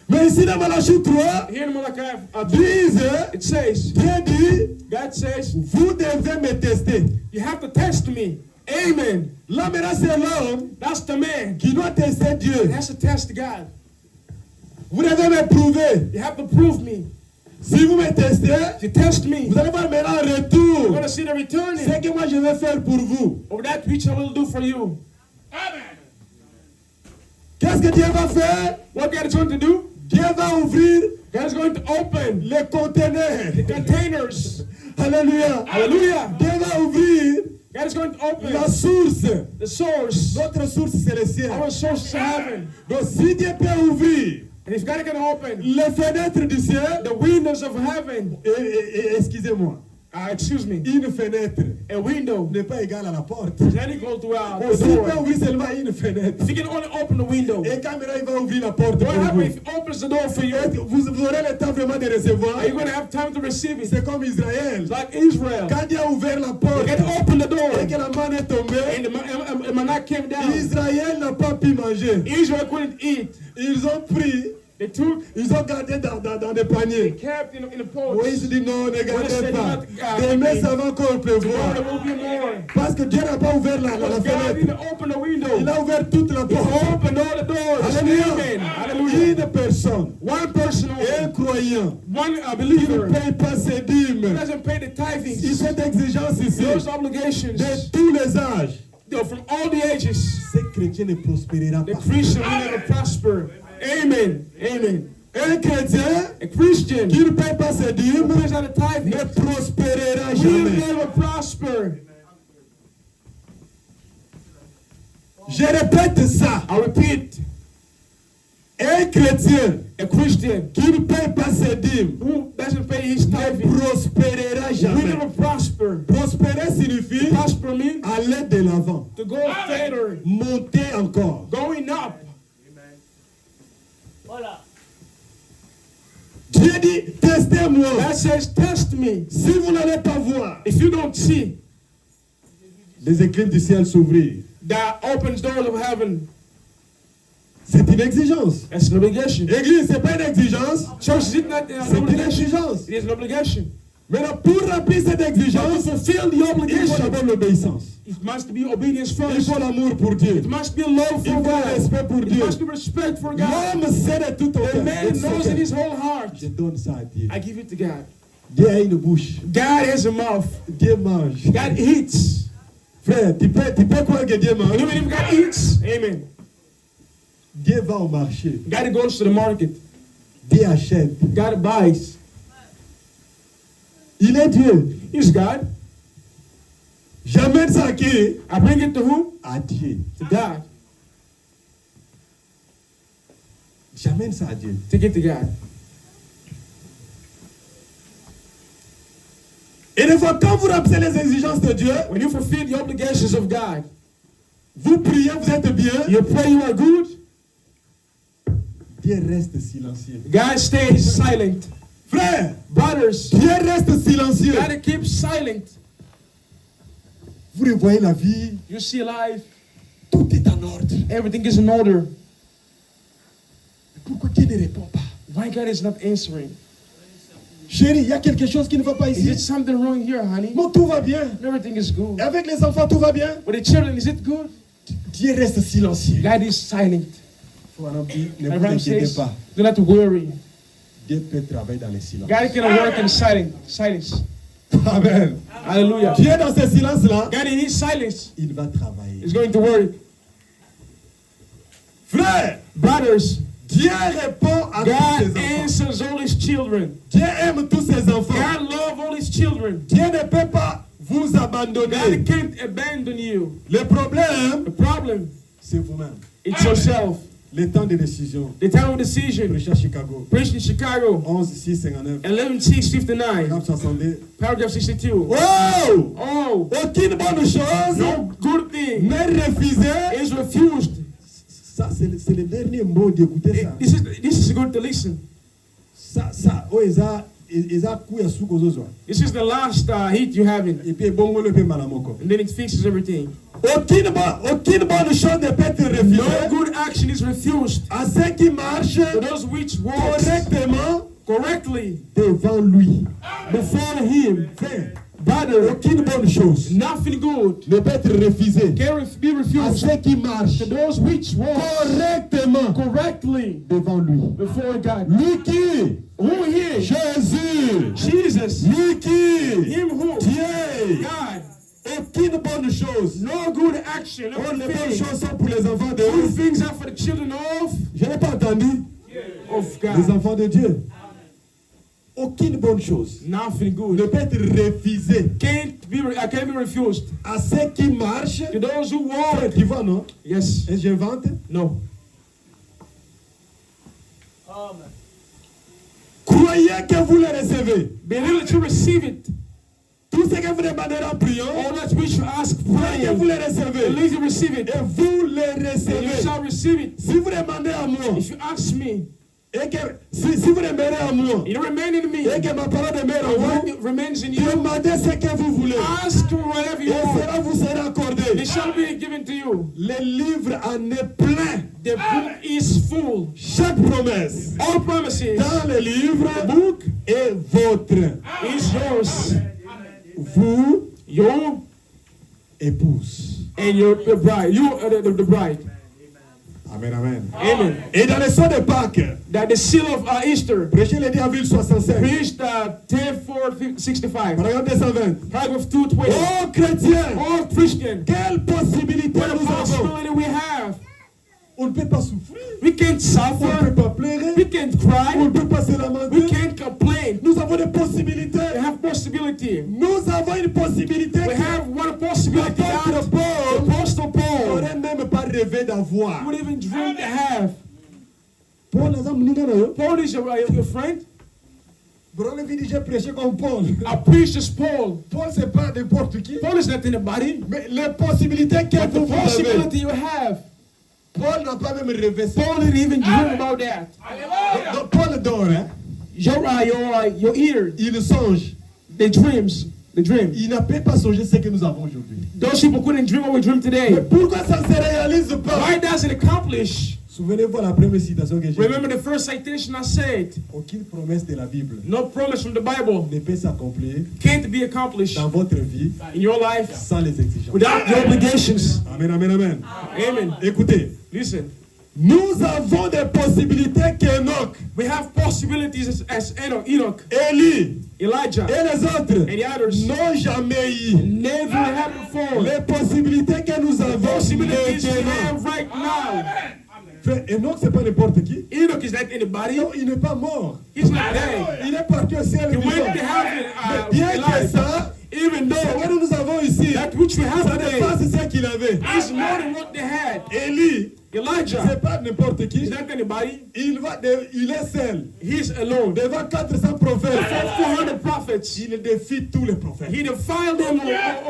Mais ici dans Malachie 3, Here in Malachi, disent, it says, Dieu dit, God says, vous devez me tester. you have to test me. Amen. Là maintenant c'est l'homme That's the man. qui doit tester He Dieu. has to test God. Vous devez me prouver. You have to prove me. Si vous me testez, If you test me, vous allez voir maintenant en you're retour going to see the returning ce que moi je vais faire pour vous. of that which I will do for you. Qu'est-ce que Dieu va faire? What God is going to do? Dieu va ouvrir God is going to open les conteneurs. the containers. Alléluia. Hallelujah. Dieu va ouvrir God is going to open la source. the source. Notre source c'est le ciel. Our source is heaven. Donc si Dieu peut ouvrir And if God can open les fenêtres du ciel, the windows of heaven, excusez-moi, excuse me, Une fenêtre a window n'est pas égale à la porte. is not equal to the Aussi peut door. ouvrir seulement une fenêtre. If you can only open the window, Et quand maintenant il va ouvrir la porte what pour happens vous? if he opens the door for you? Vous aurez le temps vraiment de recevoir. Are you going to have time to receive it? C'est comme Israël. It's like Israel. Quand il a ouvert la porte They can open the door, et que la manne est tombée, and the manna came down. Israël n'a pas pu manger. Israel couldn't eat. Ils ont pris, They took, ils ont gardé dans des they paniers. kept in the pots. Moïse dit non, ne gardez said pas. not, Demain, ça va encore Tomorrow pleuvoir. there will be more. Parce que Dieu n'a pas ouvert la Because God fenêtre. didn't open the window. Il a ouvert toute la He porte. opened all the doors. Alléluia. Amen. Hallelujah. Une personne, One person un only, croyant, one qui ne believer, paye pas ses dîmes. doesn't pay the Il tithings, cette exigence ici, those obligations, de tous les âges, from all the ages. ce chrétien ne prospérera The pas. Christian will never prosper. Amen. Amen. Un chrétien A Christian qui ne paye pas ses dîmes who pays not the tithing ne prospérera will jamais. never prosper. Je répète ça. I repeat, Un chrétien a Christian qui ne paye pas ses dîmes who doesn't pay his ne tithing prospérera will jamais. never prosper. Prospérer signifie Prosper means aller de l'avant, to go further, monter encore. going up. Dieu dit, testez-moi. That says, test me. Si vous n'allez pas voir If you don't see, les éclipses du ciel s'ouvrir, that opens doors of heaven. c'est une exigence. That's an obligation. Église, c'est pas une exigence, Church, is it not an c'est une obligation? exigence. It is an obligation. Maintenant, pour remplir cette exigence, To fulfill the il faut obligation, d'abord l'obéissance. it must be obedience Il first. faut l'amour pour Dieu. It must be love Il for faut le God. respect pour It Dieu. must be respect for God. L'homme sait de tout au The cœur. man knows in his whole heart. Je donne ça à Dieu. I give it to God. Dieu a une bouche. God has a mouth. Dieu mange. God eats. Frère, tu peux croire que Dieu And mange? even if God eats, amen. Dieu va au marché. God goes to the market. Dieu achète. God buys. Il est Dieu. He's God. J'amène ça à qui? I bring it to who? À Dieu. To God. J'amène ça à Dieu. Take it to God. Et des fois, quand vous remplissez les exigences de Dieu, When you fulfill the obligations of God, vous priez, vous êtes bien, you pray you are good, Dieu reste silencieux. God stays silent. Frère, Brothers, Dieu reste silencieux. God keeps silent. Vous revoyez la vie, You see life, tout est en ordre. everything is in order. Pourquoi Dieu ne répond pas? Why God is not answering? Chérie, il y a quelque chose qui ne va pas Is it ici. something wrong here, honey? Non, tout va bien. Everything is good. Et avec les enfants, tout va bien. With the children, is it good? Dieu reste silencieux. God is silent. Abraham dit, ne vous Abraham inquiétez says, pas. do not worry. Dieu peut travailler dans le silence. God can work in silence. Amen. Hallelujah. Dieu dans ce silence-là, God in his silence il va travailler. is going to work. Frère, Brothers, Dieu répond à tous God ses enfants. answers all his children. Dieu aime tous ses enfants. God loves all his children. Dieu ne peut pas vous abandonner. God can't abandon you. Le problème, The problem, c'est vous-même. it's yourself. Le temps de décision. The time of decision. Prêcher à Chicago. Preached in Chicago, 11 6 59. 11:659, 62. paragraph 62. Oh! Oh, Aucune bonne chose no good thing n'est refusée. is refused. Ça, c'est le dernier mot d'écouter ça. This is good to listen. Ça, oh, eza kuya suko ozozwa. This is the last heat you have in, Et puis bongo le pe malamoko. and then it fixes everything. Aucune bonne chose ne peut être No refusée good action is refused à ceux qui marchent to those which walk correctement correctly devant lui. before him. Frère, Brother, aucune bonne chose nothing good ne peut être refusée can be à refused ceux qui marchent to those which walk correctement correctly devant lui. before God. Lui qui? Who here? Jésus. Jesus. Lui qui? Him who? Dieu. God. Aucune bonne chose. No good action. No Oh, les bonnes thing. choses sont pour les enfants de Good Dieu. things are for the children Je n'ai pas entendu. of Les God. enfants de Dieu. Aucune bonne chose Nothing ne good peut être refusée can't be refused à ceux qui marchent. to those who walk. Tu vois, non? Yes. Et j'invente. No. Croyez que vous le recevez. Be able to receive it. Tout ce que vous demanderez en priant, all that which you ask, que vous praying, les recevez. believe you receive it, Et vous les and you recevez. shall receive it. Si vous demandez à moi, If you ask me, et que si vous demeurez à moi, you remain in me, et que ma parole demeure the en word vous, remains in you, demandez ce que vous voulez. ask whatever you Et want, cela vous sera accordé. it shall be given to you. Le livre en est plein. The book is full. Chaque promesse All promises dans le livre est votre. is yours. Vous, Your épouse. and your bride. You are the bride. Amen, amen. Amen. Et dans le son de Pâques, That the seal of Easter prêchez le 10 avril 65. preached 10:465. Paragraphe 220. Paragraph 220. Oh chrétiens, All Christian, quelle possibilité what a nous avons. possibility we have. On ne peut pas souffrir, We can't on ne peut suffer. pas pleurer, We can't on cry. ne peut pas se We lamenter. can't complain. Nous avons des possibilités. We have possibility. Nous avons une possibilité We have one possibility L'apôtre that Paul the Apostle Paul n'aurait même pas rêvé d'avoir. would even dream to have. Paul, Paul is your friend. j'ai prêché comme Paul. I preached as Paul. Paul, c'est pas n'importe qui. Paul is not anybody. Mais les possibilités que But the vous avez, possibility you have, Paul n'a pas même rêvé ça. Paul didn't even dream about that. Donc, Paul dort, hein? Your ear, Il songe. the dreams, the dream. Il n'a peut pas songer ce que nous avons aujourd'hui. Those people couldn't dream what we dream Mais today. pourquoi ça ne se réalise pas? Why does it accomplish? Souvenez-vous de la première citation que j'ai dit. Remember the first citation I said. Aucune promesse de la Bible No promise from the Bible ne peut s'accomplir can't be accomplished dans votre vie in your life sans les exigences. without your obligations. Amen, amen, amen. Amen. Écoutez, Listen, nous avons des possibilités qu'Enoch, we have possibilities as Enoch, Élie Elijah, et les autres and the others n'ont jamais eu. never had before. Les possibilités que nous avons Possibilities we maintenant. have right now. Frère, Enoch, c'est pas n'importe qui. Enoch is not anybody. Non, il n'est pas mort. He's not dead. Il est parti au ciel. He vivant. went to heaven Mais bien que alive. ça, Even ce though que nous avons ici, that which we have ça today dépasse ce qu'il avait. is more than what they had. Élie, Elijah c'est pas n'importe is qui. not anybody. Il est seul. He's alone. Devant 400 prophètes. 400 prophets. Il défie tous les prophètes. He defiled them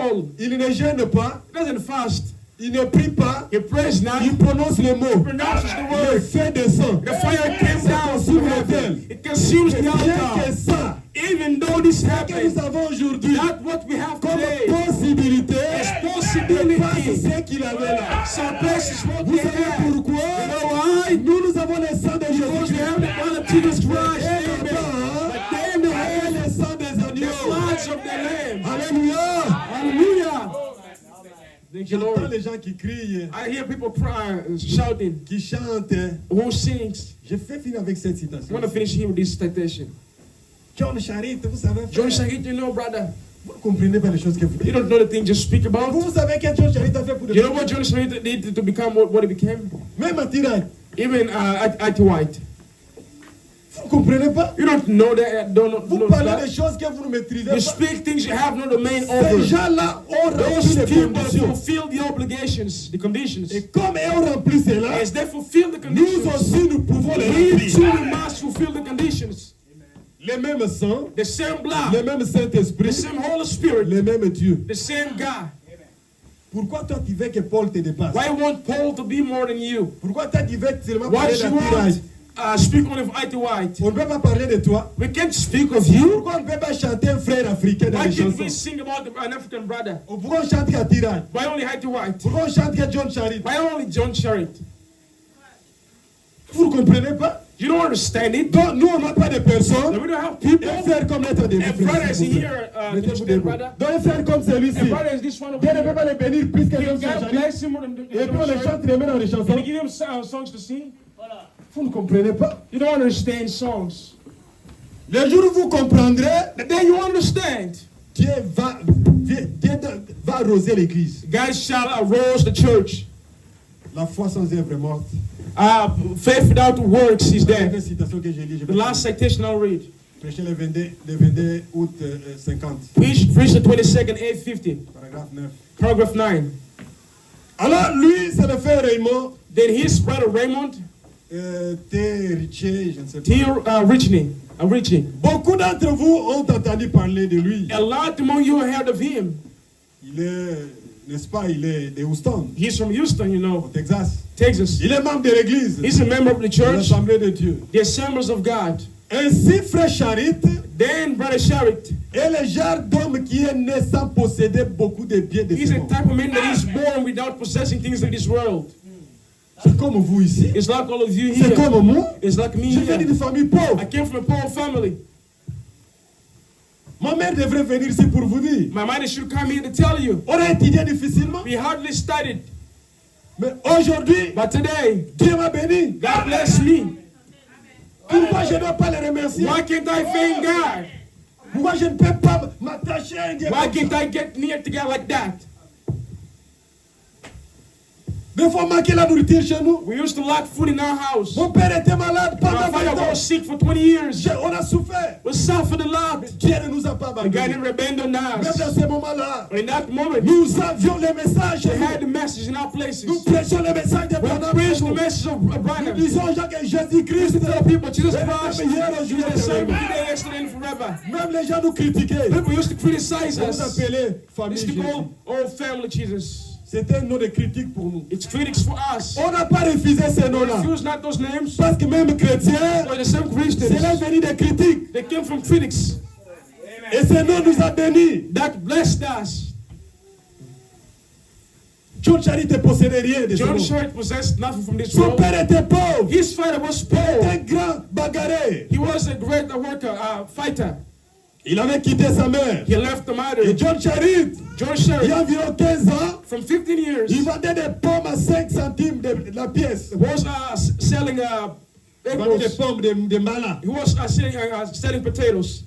all. Il ne gêne pas. He doesn't fast. Il ne prie pas. He prays not. Il prononce les mots. Pronounces the Le word. feu descend. The fire came down from heaven. It consumes the Bien que altar. ça, Even though this que nous happened, avons aujourd'hui that's what we have comme today. possibilité, Possibility. dépasse ce qu'il avait là. Surpasses what Vous they savez had. pourquoi? You know why? Nous avons le sang de Because we Jésus. have the blood of Jesus Christ. Et Amen. là-bas, But then they et had le sang des the agneaux. blood of the Lamb. Alléluia. Hallelujah. Thank you, J'entends Lord. les gens qui crient, I hear people cry, shouting. qui chantent. Who sings? Je fais finir avec cette I citation. want to finish here with this citation. John Charit, vous savez, John frère, Shahid, you know, brother. vous ne comprenez pas les choses que vous You dites. don't know the thing you speak about. Vous savez que John Charit a fait pour You know de what John Shahid did to become what he became? Même à Tiraille. Even at White. Vous ne comprenez pas? You don't know that. Don't Vous know parlez that. des choses que vous ne maîtrisez You pas. speak things you have no domain Ces over. gens-là ont rempli Those les people conditions. fulfill the obligations, the conditions. Et comme eux ont rempli cela, As they fulfill the nous conditions, aussi nous pouvons les we remplir. too must fulfill the conditions. Les mêmes sangs, The same le blood, même the Saint-Esprit, same Holy Spirit, le même Dieu. the same God. Pourquoi toi tu veux que Paul te dépasse? Why want Paul to be more than you? Pourquoi toi tu veux seulement Why parler you de Tiraille? want speak only of IT White? On ne peut pas parler de toi. We can't speak of you. Pourquoi on ne peut pas chanter un frère africain dans Why les can't we chansons? sing about an African brother? Ou pourquoi on chante qu'à Tiraille? Why only IT White? Pourquoi on chante qu'à John Charit? Why only John Sharrit? Vous ne comprenez pas? You don't understand it. Donc nous on n'a pas de personnes. We don't have people. Un frère comme l'être de A brother is here, Mettez-vous Christian debout. brother. Donc un frère comme A celui-ci. brother is this one over Dieu ne peut here. pas les bénir plus que John God Charit. bless him more than Et puis on les John chante les mains dans les Can chansons. you give him songs to sing? Vous ne comprenez pas? You don't understand songs. Le jour où vous comprendrez, The day you understand, Dieu va arroser l'église. God shall arose the church. La foi sans œuvre est morte. Faith without works is C'est dead. une citation que j'ai lue. The last citation I'll read. Prêché le 22 août 50, Preach the 22nd, 850, paragraphe 9. paragraph 9. Alors lui, c'est le frère Raymond. Then his brother Raymond, T. Ritchie, je ne sais pas. T. Ritchie. Beaucoup d'entre vous ont entendu parler de lui. A lot among you have heard of him. Il est, n'est-ce pas, il est de Houston, He's from Houston, you au know, Texas. Texas. Il est membre de l'église, He's a member of the de church, l'Assemblée de Dieu. the Assemblies of God. Ainsi, frère Charit Then Brother Sharit, est le genre d'homme qui est né sans posséder beaucoup de biens de he's ce a monde. type of man that is born without possessing things of this world. C'est comme vous ici. It's like all of you C'est here. comme moi. It's like me Je viens here. d'une famille pauvre. I came from a poor family. Ma mère devrait venir ici pour vous dire. My mother should come here to tell you. On a étudié difficilement. We hardly studied, Mais aujourd'hui, but today, Dieu m'a béni. God bless me. Pourquoi je ne dois pas le remercier? Why can't I thank God? Pourquoi je ne peux pas m'attacher à un Dieu? Why can't I get near to God like that? Des fois, manquer la nourriture chez nous. We used to lack food in our house. Mon père était malade My pendant 20 father ans. was sick for 20 years. On a souffert. We suffered a lot. Dieu ne nous a pas But God abandonnés. didn't abandon Même us. dans ces moments-là, But in that moment, nous avions le message. we had the message in our places. Nous prêchons le message de We Branham. preached the Nous message of Branham. disons aux gens que Jésus-Christ, To tell people Jesus est Christ le meilleur is aujourd'hui. the same today, yesterday, and forever. Même les gens nous critiquaient. People used to criticize On nous us. appelait They famille used to Jésus. call all family Jesus. C'était un nom de critique pour nous. It's critics for us. On n'a pas refusé ces noms-là. Refuse not those names. Parce que même chrétiens, For the same c'est Christians, là venu des critiques. they came from critics. Et ce nom nous a bénis. That blessed us. John Charit ne possédait rien de ce John monde. Short possessed nothing from this Son world. père était pauvre. His father was Un poor. grand bagarré. He was a great worker, fighter. Il avait quitté sa mère. He left the mother. Et John Charit, John il y a Short, environ 15 ans, from 15 years, il vendait des pommes à 5 centimes de la pièce. was selling Il vendait des apples. pommes de malin. He was selling potatoes.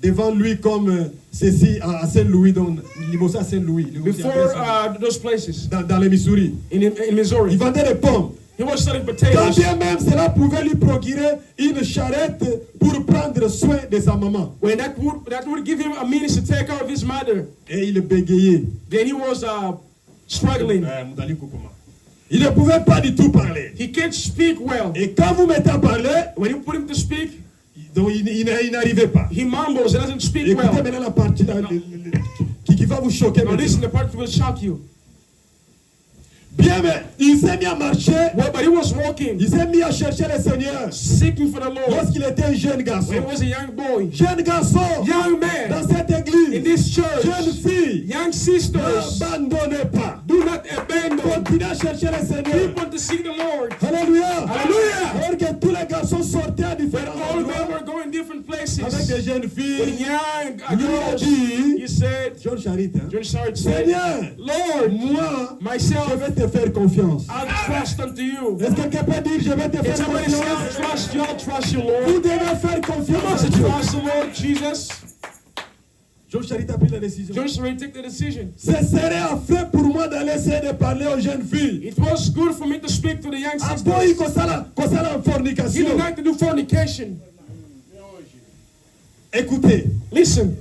Devant lui comme ceci à Saint-Louis, dans Limosa Saint-Louis. Before those places Dans le Missouri. in Missouri. Il vendait des pommes. He was selling Quand potatoes. bien même cela pouvait lui procurer une charrette pour prendre soin de sa maman. When that would give him a means to take care of his mother. Et il bégayait. Then he was struggling. Il ne pouvait pas du tout parler. He can't speak well. Et quand vous mettez à parler, When you put him to speak, donc il n'arrivait pas. he mumbles. He doesn't speak Écoutez well. maintenant la partie là, qui va vous choquer. Now maintenant. listen, the part will shock you. Bien, mais il s'est mis à marcher. Well, but he was walking, Il s'est mis à chercher le Seigneur. seeking for the Lord. Lorsqu'il était un jeune When garçon. he was a young boy, Jeune garçon. young Dans man, cette in église. this church, Jeune fille. young sisters, N'abandonnez pas. do not abandon. Continuez à chercher le Seigneur. Keep on to seek the Lord. Alléluia. Hallelujah. Alors que tous les garçons sortaient à différents All of them endroits were going different avec places. des jeunes When filles. young Lui a girls, dit, he said, John Charit, hein, John Short said, Seigneur, Lord, moi, je myself, vais te faire confiance. I'll trust unto you. Est-ce que quelqu'un peut dire, je vais te Can faire somebody say, I'll confiance? trust you, I'll trust you, Vous Lord. devez faire You confiance à must Dieu. trust the Lord Jesus. John Charit a pris la décision. John Short take the decision. Ce serait affreux pour moi d'aller essayer de parler aux jeunes filles. It was good for me to speak to the young Ah bon, il sisters. concerne en He fornication. didn't like to do fornication. Écoutez, Listen,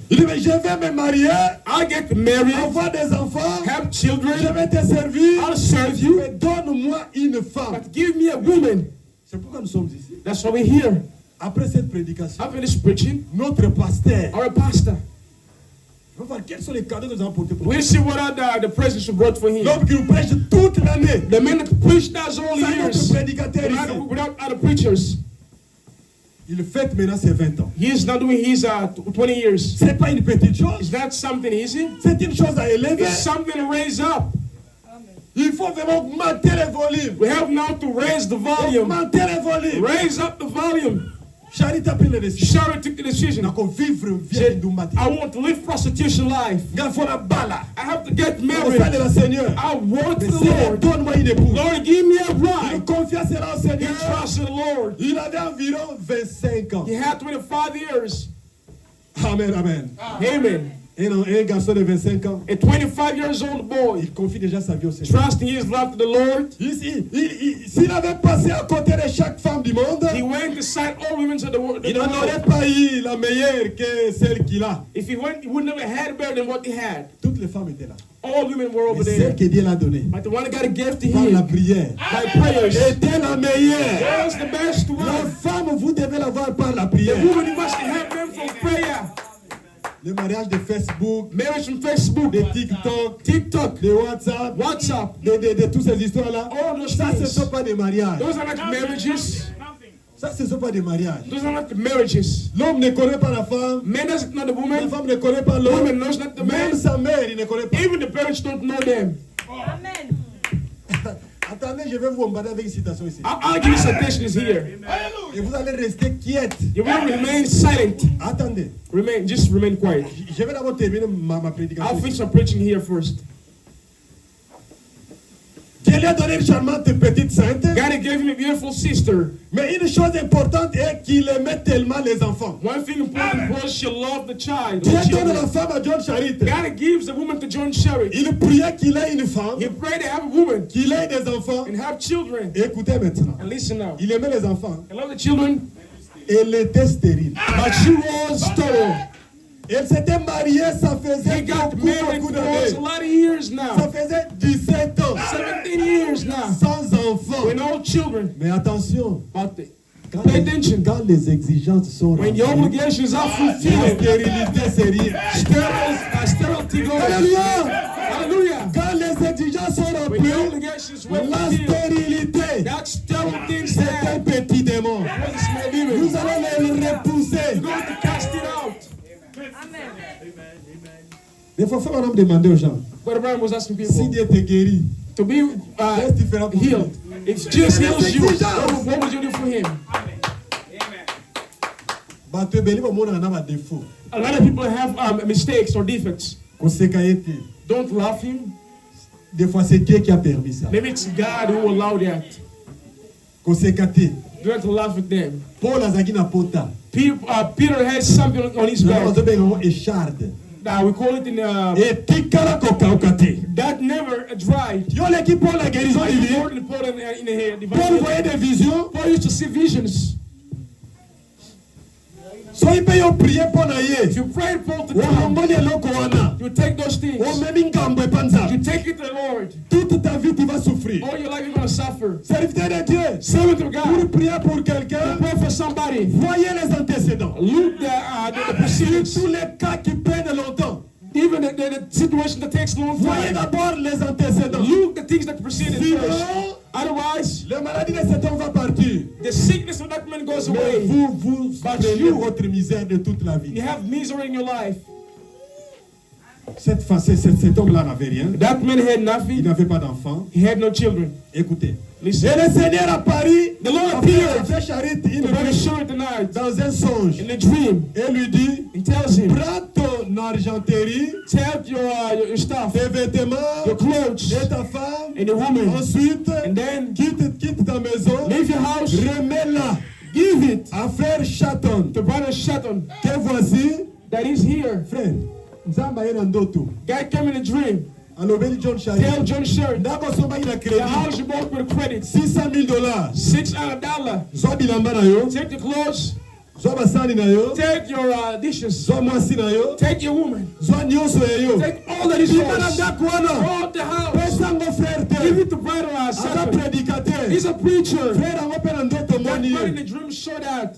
il dit, mais je vais me marier, I'll get married, avoir des enfants, have je children, vais te servir, I'll serve you, mais donne-moi une femme. but give me a woman. C'est pourquoi nous sommes ici. That's why we're here. Après cette prédication, After this preaching, notre pasteur or a pastor, va voir quels sont les cadeaux que nous avons portés pour lui. we'll see what are the presents you brought for him. L'homme qui nous prêche toute l'année. The man that preached us all C'est notre years prédicateur ici. without other preachers. Il fête maintenant ses 20 ans. He is not doing his 20 years. C'est pas une petite chose. Is that something easy? C'est une chose à élever. It's something to raise up. Il faut vraiment augmenter les volumes. We have now to raise the volume. Augmenter les volumes. Raise up the volume. Charité a pris la décision. Shari took the decision. Nako vivre une vie Said, d'Umbati. I want to live prostitution life. Gafona bala. I have to get Au married. sein de la Seigneur. I want Mais the Seigneur, Lord. donne-moi une épouse. Lord, give me a Il bride. confiance sera au He Seigneur. trusted the Lord. Il avait environ 25 ans. He had 25 years. Amen, amen. Amen. Un garçon de 25 ans, A 25 years old boy, il confie déjà sa vie au Seigneur. trusting his life to the Lord. S'il avait passé à côté de chaque femme du monde, He went to sight all women of the world. il n'en aurait pas eu la meilleure que celle qu'il a. If he went, he would never had better than what he had. Toutes les femmes étaient là. all women were over Mais there. celle que Dieu l'a donnée But the one that got a gift to par la him prière by prayers était la meilleure. was the best La one. femme, vous devez l'avoir par la The prière. woman, you must have them from prayer. Le mariage de Facebook, Marriage from Facebook, de TikTok, de WhatsApp, WhatsApp, de toutes ces histoires-là. all those Ça, ce ne things. sont pas des mariages. Those are not marriages. Ça, ce ne sont pas des mariages. Those are not marriages. L'homme ne connaît pas la femme. Man doesn't know the La woman. femme ne connaît pas l'homme. Woman knows not the Même man. sa mère, il ne connaît pas. Even the parents don't know them. Attendez, je vais vous embarder avec une citation ici. I'll give you citations here. Et vous allez rester quiète. You will remain silent. Attendez. Just remain quiet. Je vais d'abord terminer ma prédication. I'll finish my preaching here first. Dieu lui a donné une charmante petite sainte. God gave him a beautiful sister. Mais une chose importante est qu'il aimait tellement les enfants. One thing important was she loved the child. Dieu the donne la children. femme à John Charit. God gives the woman to John Sherry. Il priait qu'il ait une femme, He prayed to have a woman qu'il ait des enfants. and have children. Écoutez maintenant. And listen now. Il aimait les enfants. I love the children, Elle était stérile. but she was sterile. Elle s'était mariée, ça faisait He got beaucoup, married beaucoup for a d'années. lot of years Ça now. faisait 17 ans. 17 years now. Sans enfants. With no children. Mais attention, But the, quand pay attention. quand les exigences sont When your remplies, obligations are la fulfilled, stérilité c'est rien. sterility goes. Alléluia. Hallelujah. Quand les exigences sont When your remplies, obligations were la fulfilled, stérilité, that sterile thing c'est un said, petit démon. was a small demon. Nous allons les repousser. You're going to cast it out. Des fois, faut même demander aux gens, But Abraham was asking si people Dieu te guérit, to be qu'est-ce que tu feras pour lui? healed. If Jesus heals you, exigences. what would you do for him? Bato ebeli bomona na ba défaut. A lot of people have mistakes or defects. Koseka ete. Don't love him. Des fois, c'est Dieu qui a permis ça. Maybe it's God who allowed that. Koseka te. Don't laugh at them. Paul azaki na pota. Peter had something on his Na back. bazobenga ngo écharde. We call it in Etikala kokauka te. that never dried. Yo l'équipe Paul la guérison divine. Important in the hair. Paul voyait des visions. Paul used to see visions. Soki mpe yo prier mpo na If ye. you prayed Paul to come, Olongoli eloko wana. you take those things. Omemi ngambo epa nzambe. You take it to the Lord. Toute ta vie tu vas souffrir. All your life you're going to suffer. Serviteur de Dieu. Servant of Pour God. prier pour quelqu'un, Pray for somebody. voyez les antécédents. Look the proceedings. Tous les cas qui prennent longtemps. Even the situation that takes long Voyez time. d'abord les antécédents. Look the things that preceded first. Sinon, Otherwise, la maladie de cet homme va partir. the sickness of that man goes Mais away. vous But prenez you- votre misère de toute la vie. You have misery in your life. Cet homme-là n'avait rien. That man had Il nothing. n'avait pas d'enfant. He had no children. Écoutez. Listen. Et le Seigneur à Paris, The Lord a appeared fait Charit une to very nuit sure tonight dans un songe in a dream. et lui dit, He tells him, prends ton argenterie, take your stuff, tes vêtements your clothes, et ta femme. and your woman. Ensuite, And then quitte ta maison, leave your house, remets-la give it à frère Chaton. to brother Shatton Que voici, that is here. frère, Nzamba ye na ndoto. God came in a dream. Alobeli John Tell Charit. John Sherry, Ndako somba ina the crédit. house you bought with credit, $600,000. $600. Zwa bilamba na yo, Take your clothes, zwa basani na yo, take your dishes, zwa mwasi na yo, take your woman, zwa nyonso ya yo. take all that is Bima na yours. ndako wana. All the house. Pesa ngo frère Give te. it to brother Aza Shatton. prédicateur. He's a preacher. Frère ango pe na ndoto That moni man in ye. the dream show that.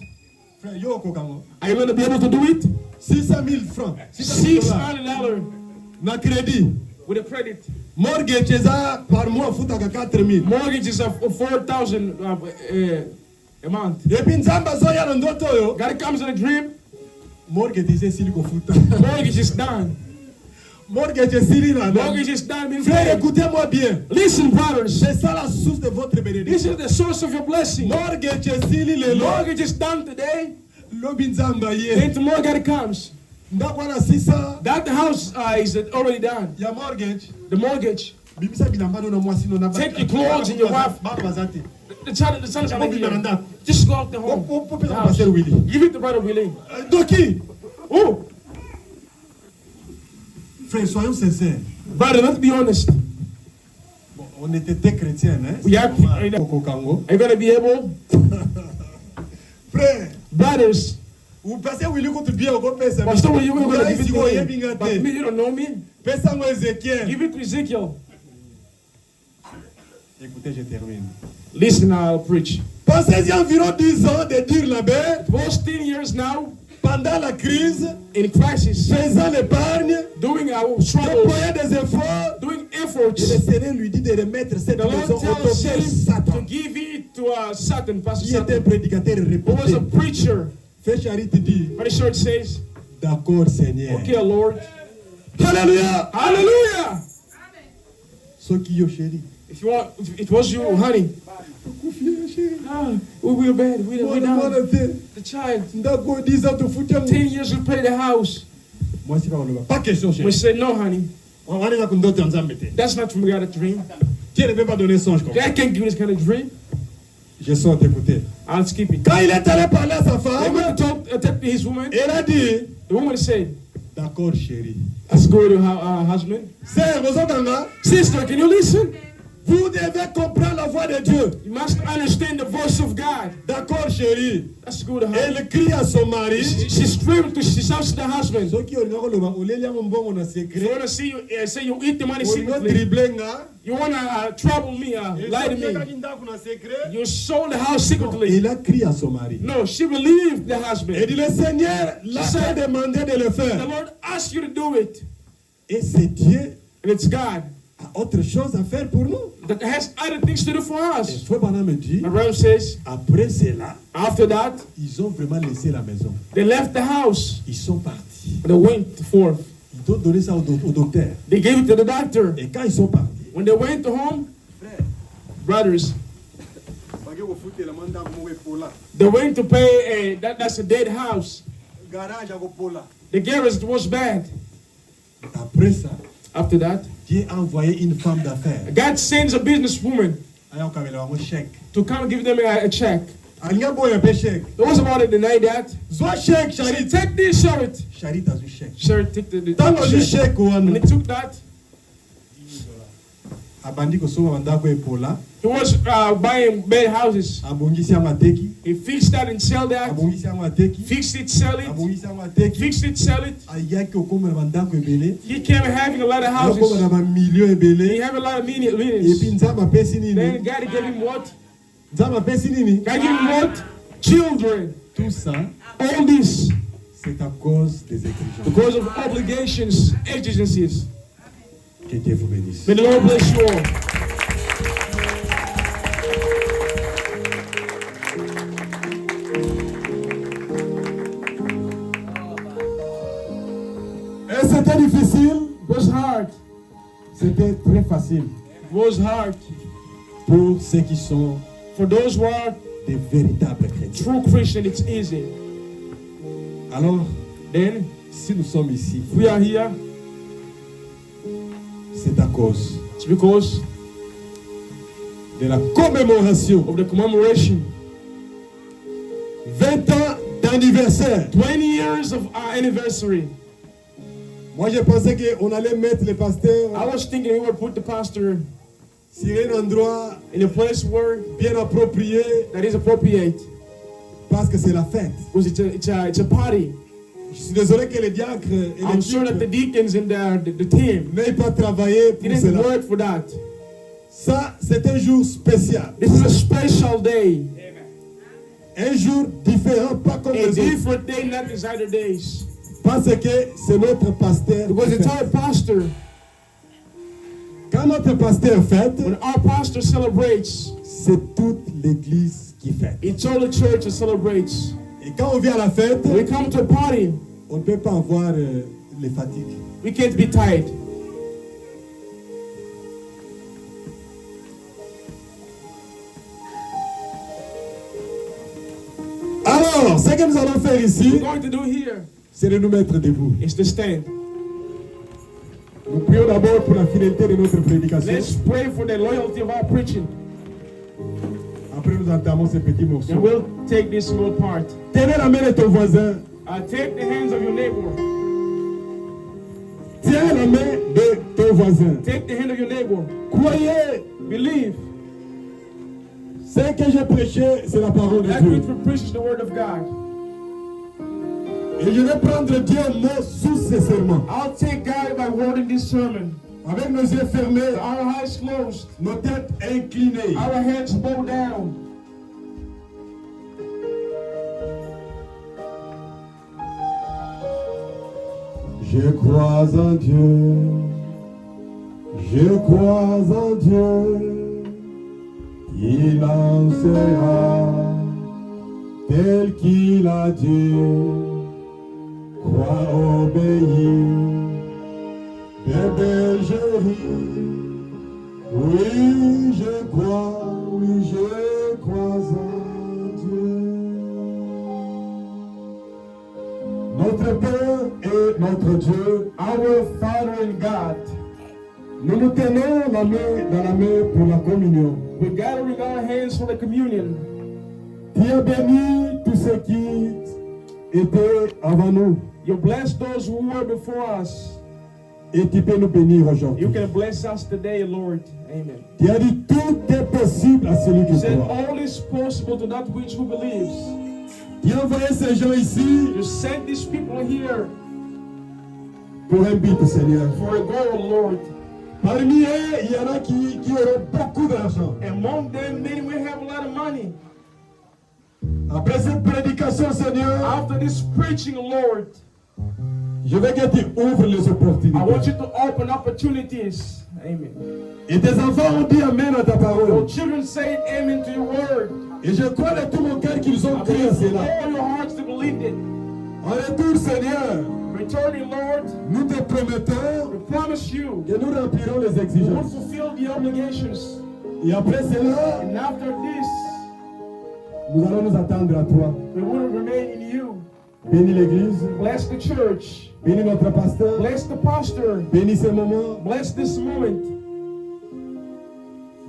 Frère yo okoka ngo. Are you going to be able to do it? 600,000 francs. $600 Na crédit. with a credit. Mortgage eza par mois futaka 4,000. Mortgages of $4,000 a month. Et puis nzamba zoya na ndoto yo. God comes in a dream. Mortgage esili kofuta. Mortgage is done. Mortgage esili na. Mortgage is done. Means Frère, paid. écoutez-moi bien. Listen, brothers. C'est ça la source de votre This bénédiction. is the source of your blessing. Mortgage esili lelo. Mortgage is done today. Lobi nzamba ye. Then tomorrow God comes. Ndako wana 600 That house is already done. ya mortgage. The mortgage. Bimisa bilamba no na mwasi no na. Take your clothes and your wife. Ba bazate. The son is not Obi here. baranda. Just go out the home. Pope The na house. passer Willy. Give it to brother Willie. Doki. Oh, Frère, soyons sincères. brother, let's be honest. Bon, on était chrétiens, hein. We are- Kokango. Are you going to be able? Frère, Brothers, vous passez Willy contre bien au pesa. Pastor, you were going to give it to Vous me. avez But me, you don't know me. Fais ça moi Ézéchiel. Give it to Ezekiel. Écoutez, je termine. Listen, I'll preach. Passez-y environ 10 ans de dire la bête It was 10 years now pendant la crise, in crisis, faisant l'épargne, doing our struggles, déployant des efforts. doing Et efforts. le Seigneur lui dit de remettre cette The maison Lord au tells docteur him to Satan, give it to Satan, Pastor qui était un Satan, prédicateur who was réputé. a preacher. Fais charité dit, But the church says, d'accord Seigneur. okay, Lord. Alléluia. Hallelujah! Ce qui yo chéri. If you want, if it was you, honey, we're bad. We're down. The child, D'accord, 10 ans de foutre. 10 years we pay the house. Moi c'est pas le pas question We chéri. said, no, honey, On va dire qu'on doit t'ensemble. that's not from God a dream. Dieu ne peut pas donner songe comme ça. God can't give this kind of dream. Je sors t'écouter. I'll skip it. Quand il est allé parler à sa They femme, went to talk to his woman. elle a dit, The woman said, d'accord chéri. let's go to her husband. Sœur, vous entendez? Sister, can you listen? Vous devez comprendre la voix de Dieu. You must understand the voice of God. D'accord chéri. That's good, honey. Elle crie à son mari. She screamed to, she shouts to the husband. Ceux qui ont au lieu mon bon on a If you secret. want to see you, say you eat the money On a secretly. dribblé nga. You want to trouble me, lie to me. me. You sold the house secretly. Il a crié à son mari. No, she believed the Et husband. dit le Seigneur l'a demandé de le The faire. Lord asked you to do it. Et c'est Dieu And it's God a autre chose à faire pour nous. that has other things to do for Et us. Frère Branham me dit, My brother says, après cela, after that, ils ont vraiment laissé la maison. they left the house. Ils sont partis. They went forth. Ils ont donné ça au docteur. They gave it to the doctor. Et quand ils sont partis, When they went home, brothers, they went to pay that's a dead house. The garage was bad. après ça, After that, Dieu a envoyé une femme d'affaires. God sends a businesswoman Un chèque. to come give them a check. Alinga boy un peu chèque. It was about it the night that. Soit chèque, She Charit. take this, show it. Charit a eu chèque. Sure, take the Tant que du check. chèque ou And he took that. abandi kosoma bandako epola, He was buying bad houses. abongisi yango ateki, He fixed that and sell that. abongisi yango ateki, Fixed it, sell it. abongisi yango ateki. Fixed it, sell it. Ayaki okomela bandako ebele, He came having a lot of houses. okomela bamilio He ebele. have a lot of Epi millions. nzambe apesi Then nini? God gave him what? Nzambe apesi nini? God gave him what? Children. Tout ça, All this c'est à cause des exigences. because of obligations, exigencies. Que Dieu vous bénisse. May the Lord bless you all. Et c'était difficile, It was hard. c'était très facile It was hard pour ceux qui sont for those who are des véritables chrétiens. true Christian. It's easy. Alors, Then si nous sommes ici, we are here. c'est à cause It's because de la commémoration of the commemoration. 20 ans d'anniversaire. 20 years of our anniversary. Moi, je pensais qu'on allait mettre les pasteurs I was thinking we would put the pastor sur un endroit in a place where bien approprié that is appropriate parce que c'est la fête. because it's a party. Je suis désolé que les diacres et I'm sure that the deacons and the team n'aient pas travaillé pour didn't cela. work for that. Ça, c'est un jour spécial. This is a special day, Un jour différent, pas comme a les autres. different day, not these other days. Parce que c'est notre pasteur. Because it's our pastor. Quand notre pasteur fête, When our pastor celebrates, c'est toute l'église qui fête. it's all the church that celebrates. Et quand on vient à la fête, When we come to a party, on ne peut pas avoir les fatigues. we can't be tired. Alors, ce que nous allons faire What ici, we're going to do here c'est de nous mettre debout. is to stand. Nous prions d'abord pour la fidélité de notre prédication. Let's pray for the loyalty of our preaching. Après, nous entamons ce petit And morceau. we'll take this small part. Tenez la main de ton voisin. Take the hands of your neighbor. Tiens la main de ton voisin. Take the hand of your neighbor. Croyez, Believe ce que j'ai prêché, c'est la parole de that Dieu. which we preach is the word of God. Et je vais prendre Dieu mot sous ses serments. I'll take God by that word in this sermon. avec nos yeux fermés, Our eyes closed, nos têtes inclinées. our heads bowed down. Je crois en Dieu, je crois en Dieu, il en sera tel qu'il a dit, crois obéir, bébé je ris, oui je crois en Dieu. Notre Père et notre Dieu, our Father and God, nous nous tenons la main dans la main pour la communion. We're gathering our hands for the communion. Tu as béni tous ceux qui étaient avant nous You bless those who were before us. et tu peux nous bénir aujourd'hui. You can bless us today, Lord. Amen. Tu as dit tout est possible à celui qui You said croit. all is possible to that which who believes. Tu as envoyé ces gens ici You sent these people here pour un but, Seigneur. for a goal, Lord. Parmi eux, il y en a qui auront beaucoup d'argent. Among them, many will have a lot of money. Après cette prédication, Seigneur, After this preaching, Lord, je veux que tu ouvres les opportunités. I want you to open opportunities. Amen. Et tes enfants ont dit Amen à ta Your parole. children say amen to your word. Et je crois de tout mon cœur qu'ils ont I cru à believe with cela. all your hearts to believe it. En retour, Seigneur, Returning, Lord, nous te promettons we promise you que nous remplirons les we will exigences. fulfill the obligations. Et après cela, And after this, nous allons nous attendre à toi. we will remain in you. Bénis l'Église, Bless the church. bénis notre pasteur, Bless the pastor. bénis ces moments. Bless this moment.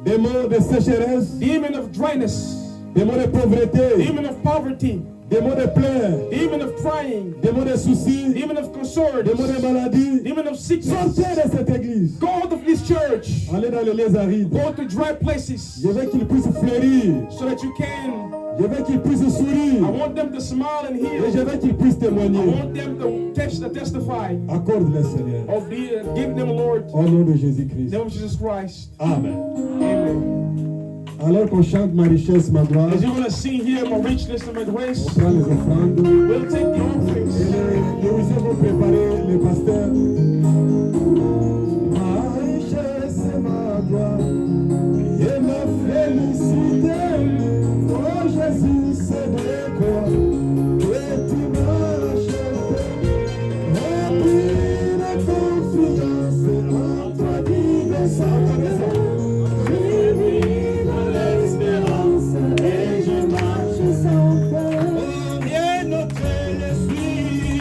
Démons de sécheresse, Demon of dryness. démons de pauvreté, Demon of poverty. démons de pleurs, Demon of crying. démons de soucis, Demon of concerns. démons de maladies. Demon of sickness. Sortez de cette église. Go out of this church. Allez dans les lieux arides. Go to dry places Je veux qu'ils puissent fleurir. so that you can. Je veux qu'ils puissent sourire. I want them to smile and Et je heal. veux qu'ils puissent I témoigner. want them to testify Accorde-le, Seigneur. of give them, Lord, Au nom de in Jésus-Christ. the name of Jesus Christ. Amen. Amen. Alors qu'on chante ma richesse, ma gloire, As you're going to sing here, my richness and my grace, on prend les offrandes. we'll take the offerings. Et les musiciens vont préparer les pasteurs. Ma richesse, ma gloire, et ma félicité. Oh Jésus, c'est de quoi que tu m'as acheté. Remplis de confiance en toi, divin Saint-Esprit. Et je marche sans peur. Oh, bien noter le suis,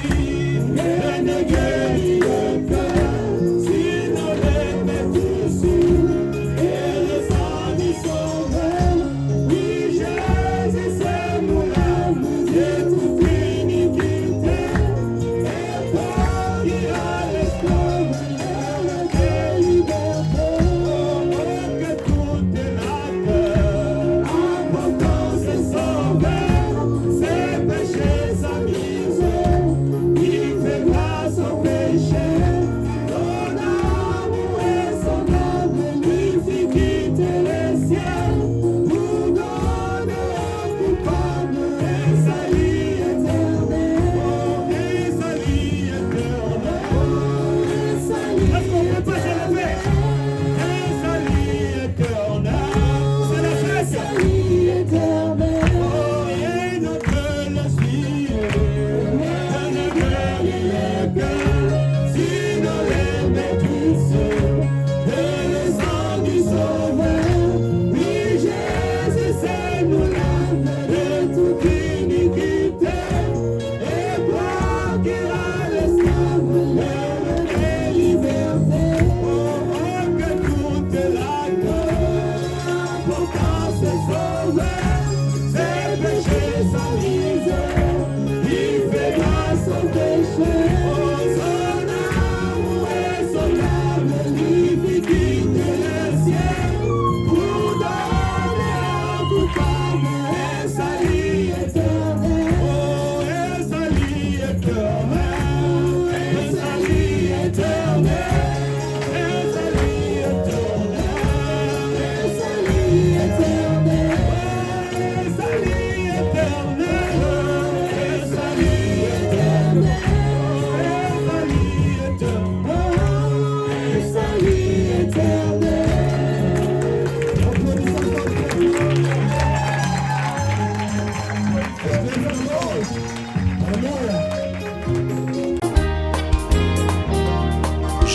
bien guéri le cœur. Si nous l'aimons ici, et les amis sauvés. Oui, Jésus, c'est mon âme, et toute iniquité. Et toi qui as l'esclave, et la liberté. Oh, que tout est là. Ses péchés, sa misère, il fait grâce au Père.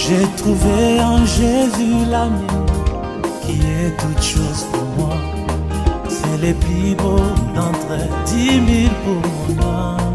J'ai trouvé en Jésus l'ami qui est toute chose pour moi. C'est les plus beaux d'entre 10 000 pour moi.